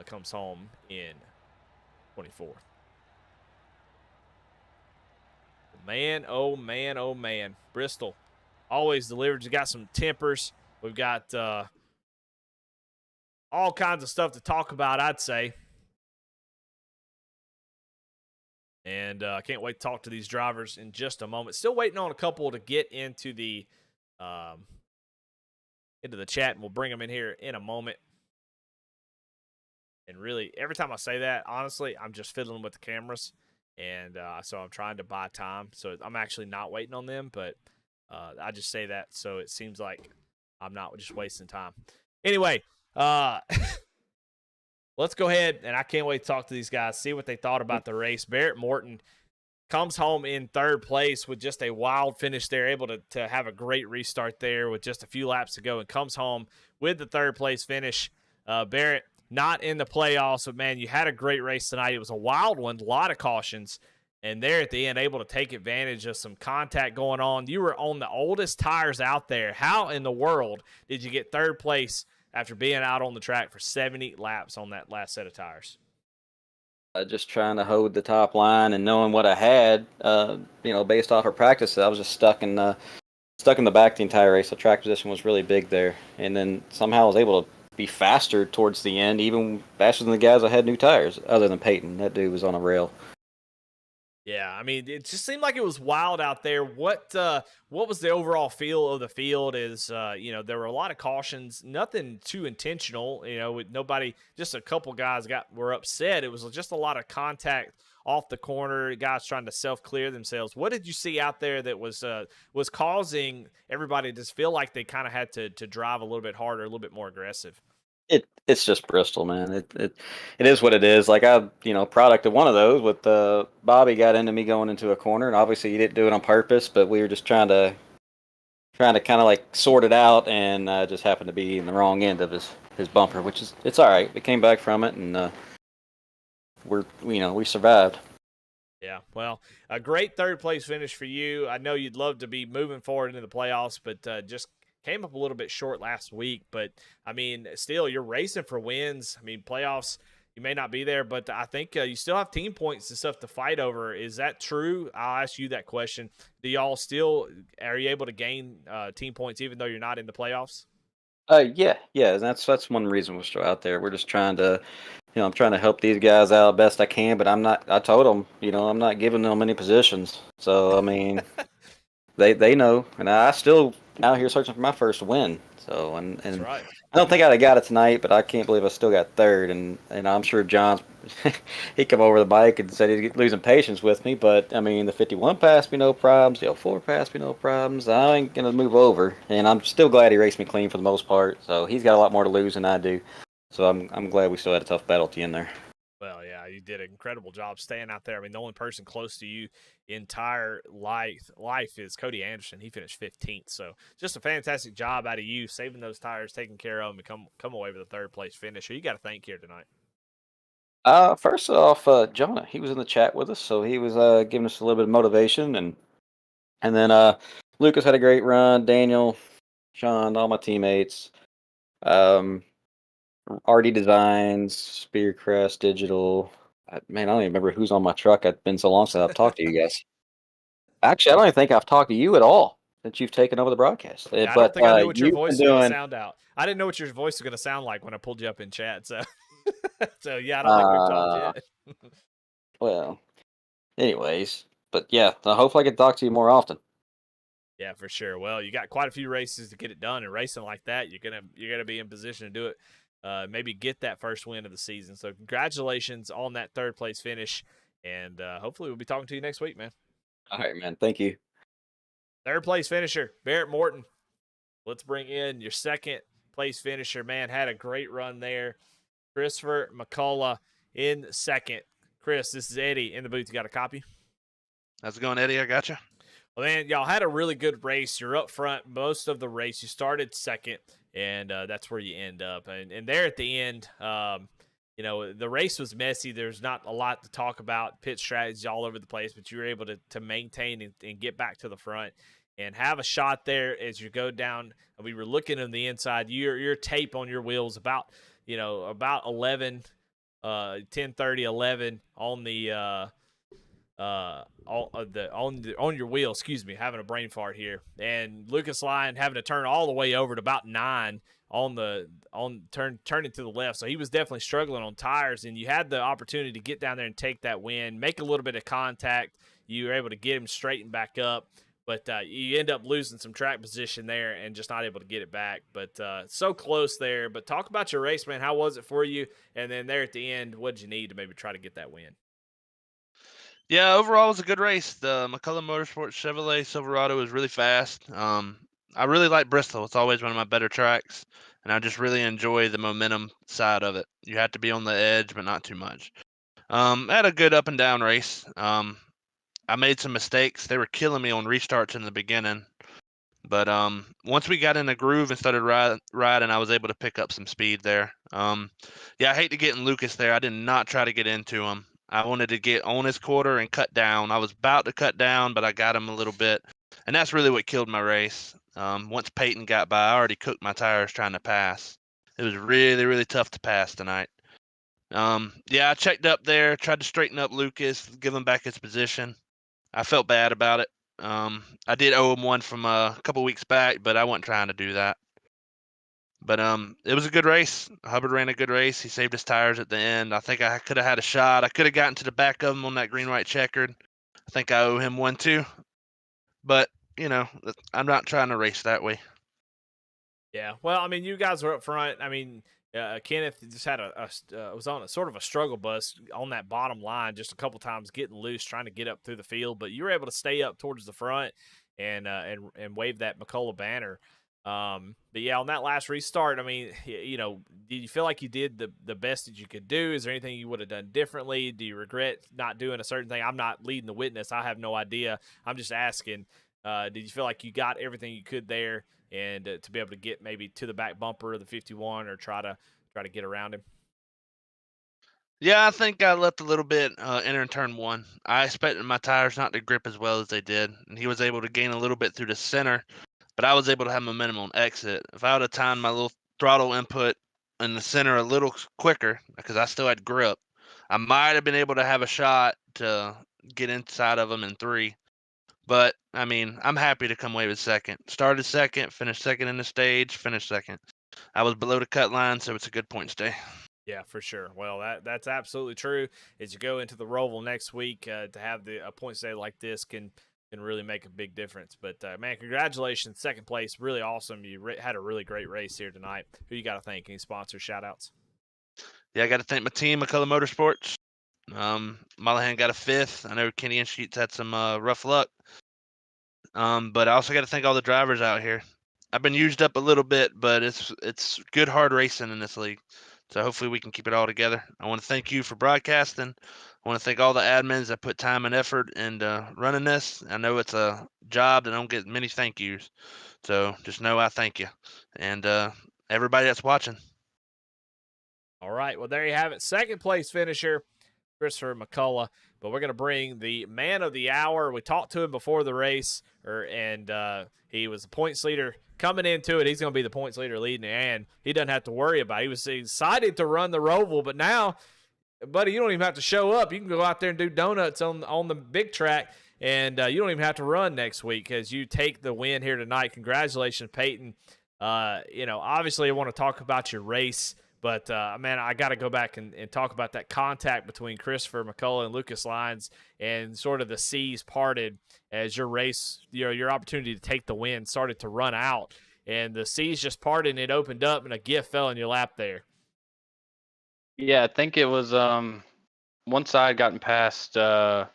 comes home in 24th. Man, oh man, oh man. Bristol always delivers. You got some tempers. We've got all kinds of stuff to talk about, I'd say. And I can't wait to talk to these drivers in just a moment. Still waiting on a couple to get into the chat, and we'll bring them in here in a moment. And really, every time I say that, honestly, I'm just fiddling with the cameras. And so I'm trying to buy time. So I'm actually not waiting on them, but I just say that so it seems like I'm not just wasting time. Anyway, let's go ahead, and I can't wait to talk to these guys, see what they thought about the race. Barrett Morton comes home in third place with just a wild finish there, able to have a great restart there with just a few laps to go, and comes home with the third place finish. Barrett, not in the playoffs, but, man, you had a great race tonight. It was a wild one, a lot of cautions, and there at the end, able to take advantage of some contact going on. You were on the oldest tires out there. How in the world did you get third place after being out on the track for 70 laps on that last set of tires? Just trying to hold the top line and knowing what I had, based off of practice, I was just stuck in the back the entire race. The track position was really big there, and then somehow I was able to be faster towards the end, even faster than the guys that had new tires, other than Peyton. That dude was on a rail. Yeah, I mean, it just seemed like it was wild out there. What was the overall feel of the field? Is there were a lot of cautions, nothing too intentional. With nobody, just a couple guys were upset. It was just a lot of contact off the corner, guys trying to self-clear themselves. What did you see out there that was causing everybody to just feel like they kind of had to drive a little bit harder, a little bit more aggressive? It's just Bristol, man. It is what it is. Like product of one of those with Bobby got into me going into a corner, and obviously he didn't do it on purpose, but we were just trying to kind of like sort it out, and just happened to be in the wrong end of his bumper, which is it's all right. We came back from it, and we survived. Yeah, well, a great third place finish for you. I know you'd love to be moving forward into the playoffs, but just came up a little bit short last week. But, I mean, still, you're racing for wins. I mean, playoffs, you may not be there, but I think you still have team points and stuff to fight over. Is that true? I'll ask you that question. Are you able to gain team points even though you're not in the playoffs? Yeah. And that's one reason we're still out there. We're just trying to, I'm trying to help these guys out best I can, but I told them, I'm not giving them any positions. So, I mean, they know, and I still out here searching for my first win. So, and That's right. I don't think I'd have got it tonight, but I can't believe I still got third. And I'm sure John's, he come over the bike and said he's losing patience with me. But, I mean, the 51 passed me no problems. The 04 passed me no problems. I ain't going to move over. And I'm still glad he raced me clean for the most part. So he's got a lot more to lose than I do. So I'm glad we still had a tough battle at the end there. Well, yeah, you did an incredible job staying out there. I mean, the only person close to you entire life is Cody Anderson. He finished 15th. So just a fantastic job out of you, saving those tires, taking care of them, and come away with a third place finish. Who you got to thank here tonight? First off, Jonah, he was in the chat with us, so he was giving us a little bit of motivation, and then Lucas had a great run. Daniel, Sean, all my teammates. RD Designs, Spearcrest Digital. Man, I don't even remember who's on my truck. It's been so long since I've talked to you guys. Actually, I don't even think I've talked to you at all since you've taken over the broadcast. Yeah, I don't think I knew what your voice was going to sound out. I didn't know what your voice was going to sound like when I pulled you up in chat. So, yeah, I don't think we've talked yet. Well, anyways, but yeah, hopefully I can talk to you more often. Yeah, for sure. Well, you got quite a few races to get it done, and racing like that, you're gonna be in position to do it. Maybe get that first win of the season. So congratulations on that third place finish, and hopefully we'll be talking to you next week, man. All right, man. Thank you. Third place finisher, Barrett Morton. Let's bring in your second place finisher, man. Had a great run there. Christopher McCullough in second. Chris, this is Eddie in the booth. You got a copy? How's it going, Eddie? I got you. Well, man, y'all had a really good race. You're up front most of the race. You started second, and that's where you end up. And there at the end, the race was messy. There's not a lot to talk about. Pit strategy all over the place, but you were able to maintain and get back to the front and have a shot there as you go down. We were looking on the inside. Your tape on your wheels about 11, 10:30, 11 on the on your wheel, excuse me, having a brain fart here, and Lucas Lyon having to turn all the way over to about 9 turning to the left. So he was definitely struggling on tires, and you had the opportunity to get down there and take that win, make a little bit of contact. You were able to get him straightened back up, but you end up losing some track position there and just not able to get it back. But so close there. But talk about your race, man. How was it for you? And then there at the end, what did you need to maybe try to get that win? Yeah, overall it was a good race. The McCullough Motorsports Chevrolet Silverado was really fast. I really like Bristol. It's always one of my better tracks, and I just really enjoy the momentum side of it. You have to be on the edge, but not too much. I had a good up and down race. I made some mistakes. They were killing me on restarts in the beginning, but once we got in the groove and started riding, I was able to pick up some speed there. Yeah, I hate to get in Lucas there. I did not try to get into him. I wanted to get on his quarter and cut down. I was about to cut down, but I got him a little bit, and that's really what killed my race. Once Peyton got by, I already cooked my tires trying to pass. It was really, really tough to pass tonight. Yeah, I checked up there, tried to straighten up Lucas, give him back his position. I felt bad about it. I did owe him one from a couple weeks back, but I wasn't trying to do that. But it was a good race. Hubbard ran a good race. He saved his tires at the end. I think I could have had a shot. I could have gotten to the back of him on that green-white checkered. I think I owe him one too. But, I'm not trying to race that way. Yeah, well, I mean, you guys were up front. I mean, Kenneth just had was on a sort of a struggle bus on that bottom line just a couple times, getting loose, trying to get up through the field. But you were able to stay up towards the front and wave that McCullough banner. But yeah, on that last restart, I mean, did you feel like you did the best that you could do? Is there anything you would have done differently? Do you regret not doing a certain thing? I'm not leading the witness. I have no idea. I'm just asking. Did you feel like you got everything you could there, and to be able to get maybe to the back bumper of the 51 or try to get around him? Yeah, I think I left a little bit enter turn 1. I expected my tires not to grip as well as they did, and he was able to gain a little bit through the center, but I was able to have momentum on exit. If I would have timed my little throttle input in the center a little quicker, because I still had grip, I might have been able to have a shot to get inside of him in 3. But, I mean, I'm happy to come away with second. Started second, finished second in the stage, finished second. I was below the cut line, so it's a good points day. Yeah, for sure. Well, that's absolutely true. As you go into the Roval next week, to have a points day like this can really make a big difference. But, man, congratulations. Second place, really awesome. You had a really great race here tonight. Who you got to thank? Any sponsor shout-outs? Yeah, I got to thank my team, McCullough Motorsports. Mollahan got a 5th. I know Kenny and Sheets had some rough luck. But I also got to thank all the drivers out here. I've been used up a little bit, but it's good hard racing in this league. So hopefully we can keep it all together. I want to thank you for broadcasting. I want to thank all the admins that put time and effort into running this. I know it's a job that don't get many thank yous. So just know I thank you. And everybody that's watching. All right. Well, there you have it. Second place finisher, Christopher McCullough. But we're going to bring the man of the hour. We talked to him before the race, and he was the points leader coming into it. He's going to be the points leader leading, and he doesn't have to worry about it. He was excited to run the Roval, but now, buddy, you don't even have to show up. You can go out there and do donuts on the big track, and you don't even have to run next week as you take the win here tonight. Congratulations, Peyton. Obviously I want to talk about your race. But, man, I got to go back and talk about that contact between Christopher McCullough and Lucas Lyons and sort of the seas parted as your race, your opportunity to take the win started to run out. And the seas just parted and it opened up and a gift fell in your lap there. Yeah, I think it was one side gotten past, I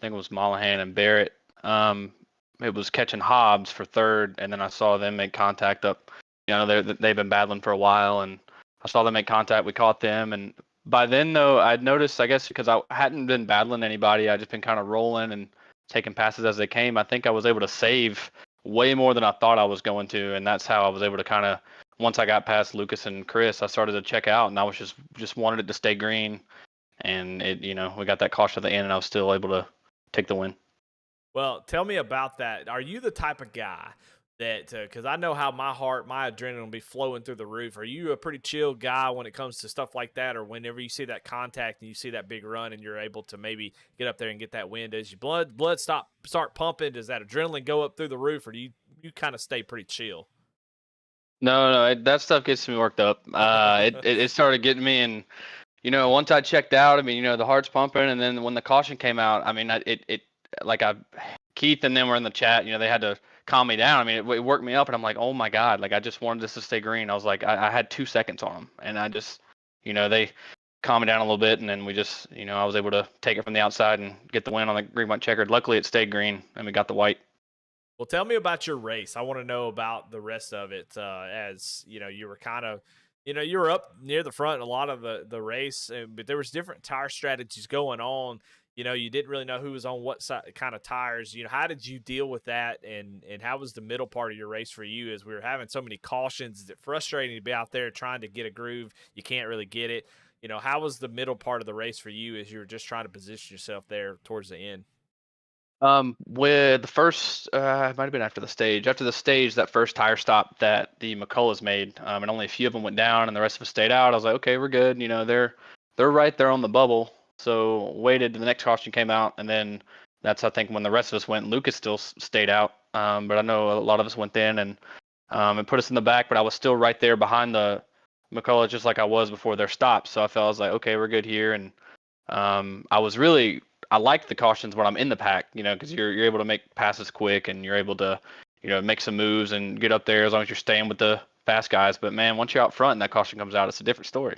think it was Mollahan and Barrett. It was catching Hobbs for third, and then I saw them make contact up. They've been battling for a while, and I saw them make contact. We caught them, and by then, though, I'd noticed, I guess, because I hadn't been battling anybody, I'd just been kind of rolling and taking passes as they came. I think I was able to save way more than I thought I was going to, and that's how I was able to kind of, once I got past Lucas and Chris, I started to check out, and I was just wanted it to stay green, and we got that caution at the end, and I was still able to take the win. Well, tell me about that. Are you the type of guy that because I know how my adrenaline will be flowing through the roof. Are you a pretty chill guy when it comes to stuff like that, or whenever you see that contact and you see that big run and you're able to maybe get up there and get that win? Does your blood start pumping? Does that adrenaline go up through the roof, or do you kind of stay pretty chill? No, that stuff gets me worked up. It started getting me, and once I checked out, I mean, the heart's pumping, and then when the caution came out, I mean, Keith and them were in the chat. They had to calm me down. I mean, it worked me up, and I'm like, oh my god, like I just wanted this to stay green. I was like, I had 2 seconds on them, and I just, they calmed me down a little bit, and then we just, I was able to take it from the outside and get the win on the green white checkered. Luckily, it stayed green, and we got the white. Well, tell me about your race. I want to know about the rest of it. As you were kind of, you were up near the front a lot of the race, but there was different tire strategies going on. You didn't really know who was on what side, kind of tires. How did you deal with that, and how was the middle part of your race for you? As we were having so many cautions, is it frustrating to be out there trying to get a groove? You can't really get it. How was the middle part of the race for you as you were just trying to position yourself there towards the end? With the first, it might have been after the stage. After the stage, that first tire stop that the McCulloughs made, and only a few of them went down, and the rest of us stayed out. I was like, okay, we're good. They're right there on the bubble. So waited till the next caution came out, and then that's I think when the rest of us went. Lucas still stayed out, but I know a lot of us went in, and it put us in the back. But I was still right there behind the McCullough, just like I was before their stop. So I was like, okay, we're good here, and I like the cautions when I'm in the pack, because you're able to make passes quick, and you're able to, make some moves and get up there as long as you're staying with the fast guys. But man, once you're out front and that caution comes out, it's a different story.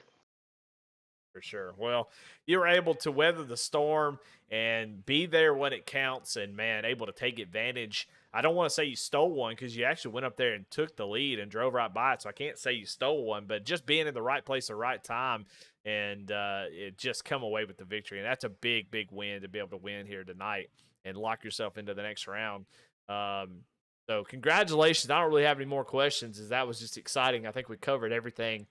For sure. Well, you were able to weather the storm and be there when it counts, and man, able to take advantage. I don't want to say you stole one because you actually went up there and took the lead and drove right by it, so I can't say you stole one, but just being in the right place at the right time and it just come away with the victory. And that's a big, big win to be able to win here tonight and lock yourself into the next round. So congratulations. I don't really have any more questions, as that was just exciting. I think we covered everything.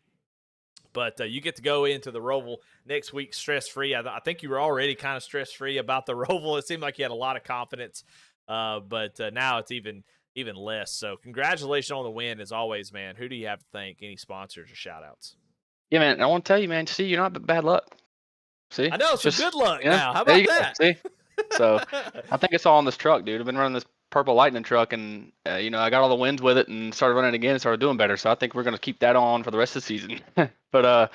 But you get to go into the Roval next week stress-free. I think you were already kind of stress-free about the Roval. It seemed like you had a lot of confidence, but now it's even less. So congratulations on the win, as always, man. Who do you have to thank? Any sponsors or shout-outs? Yeah, man, I want to tell you, man, see, you're not bad luck. See? I know, it's just good luck now. How about that? See? So I think it's all on this truck, dude. I've been running this Purple Lightning truck, and I got all the wins with it and started running again and started doing better. So I think we're going to keep that on for the rest of the season. But I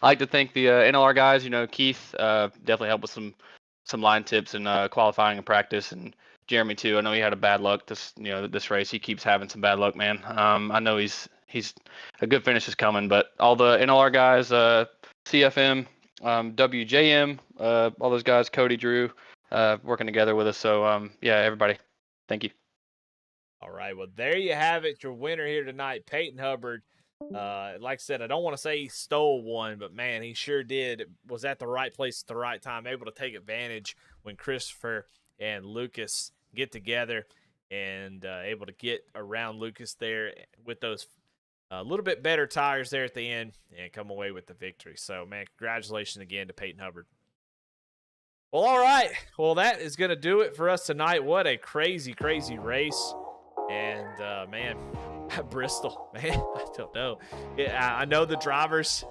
like to thank the NLR guys. Keith definitely helped with some line tips and qualifying and practice, and Jeremy too. I know he had a bad luck this race. He keeps having some bad luck, man. I know he's a good finish is coming, but all the NLR guys, CFM, WJM, all those guys, Cody, Drew, working together with us. So yeah, everybody, thank you. All right, well, there you have it. Your winner here tonight, Peyton Hubbard. Like I said, I don't want to say he stole one, but man, he sure did. Was at the right place at the right time, able to take advantage when Christopher and Lucas get together, and able to get around Lucas there with those a little bit better tires there at the end and come away with the victory. So, man, congratulations again to Peyton Hubbard. Well, all right. Well, that is going to do it for us tonight. What a crazy, crazy race. And, man, Bristol, man, I don't know. I know the drivers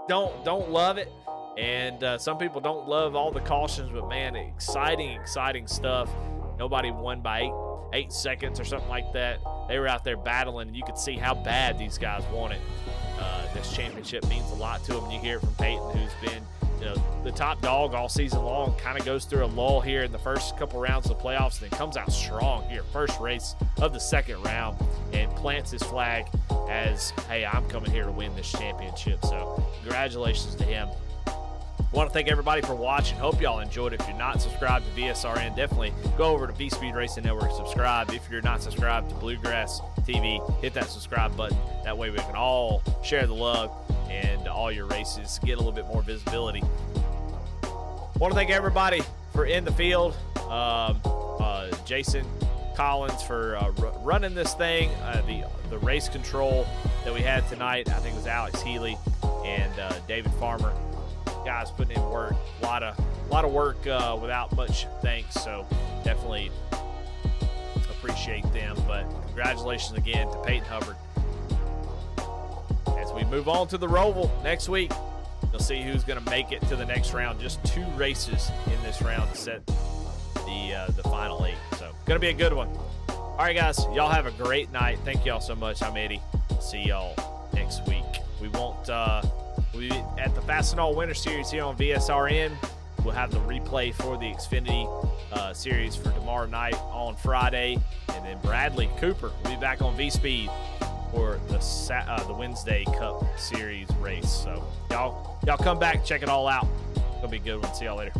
don't love it, and some people don't love all the cautions, but, man, exciting stuff. Nobody won by 8 seconds or something like that. They were out there battling, and you could see how bad these guys want it. This championship means a lot to them. You hear it from Peyton, who's been the top dog all season long, kind of goes through a lull here in the first couple rounds of the playoffs, and then comes out strong here, first race of the second round, and plants his flag as, hey, I'm coming here to win this championship. So congratulations to him. I want to thank everybody for watching. Hope y'all enjoyed it. If you're not subscribed to VSRN, definitely go over to V-Speed Racing Network, subscribe. If you're not subscribed to Bluegrass TV, hit that subscribe button. That way we can all share the love and all your races get a little bit more visibility. I want to thank everybody for in the field. Jason Collins for running this thing. The race control that we had tonight, I think it was Alex Healy and David Farmer. Guys putting in work, a lot of work without much thanks, so definitely appreciate them. But congratulations again to Peyton Hubbard. As we move on to the Roval next week, you'll see who's going to make it to the next round. Just 2 races in this round to set the final 8. So, going to be a good one. All right, guys, y'all have a great night. Thank y'all so much. I'm Eddie. See y'all next week. We won't we at the Fastenal Winter Series here on VSRN. We'll have the replay for the Xfinity series for tomorrow night on Friday, and then Bradley Cooper will be back on V-Speed for the Wednesday Cup Series race. So y'all come back, check it all out. It's gonna be a good one. See y'all later.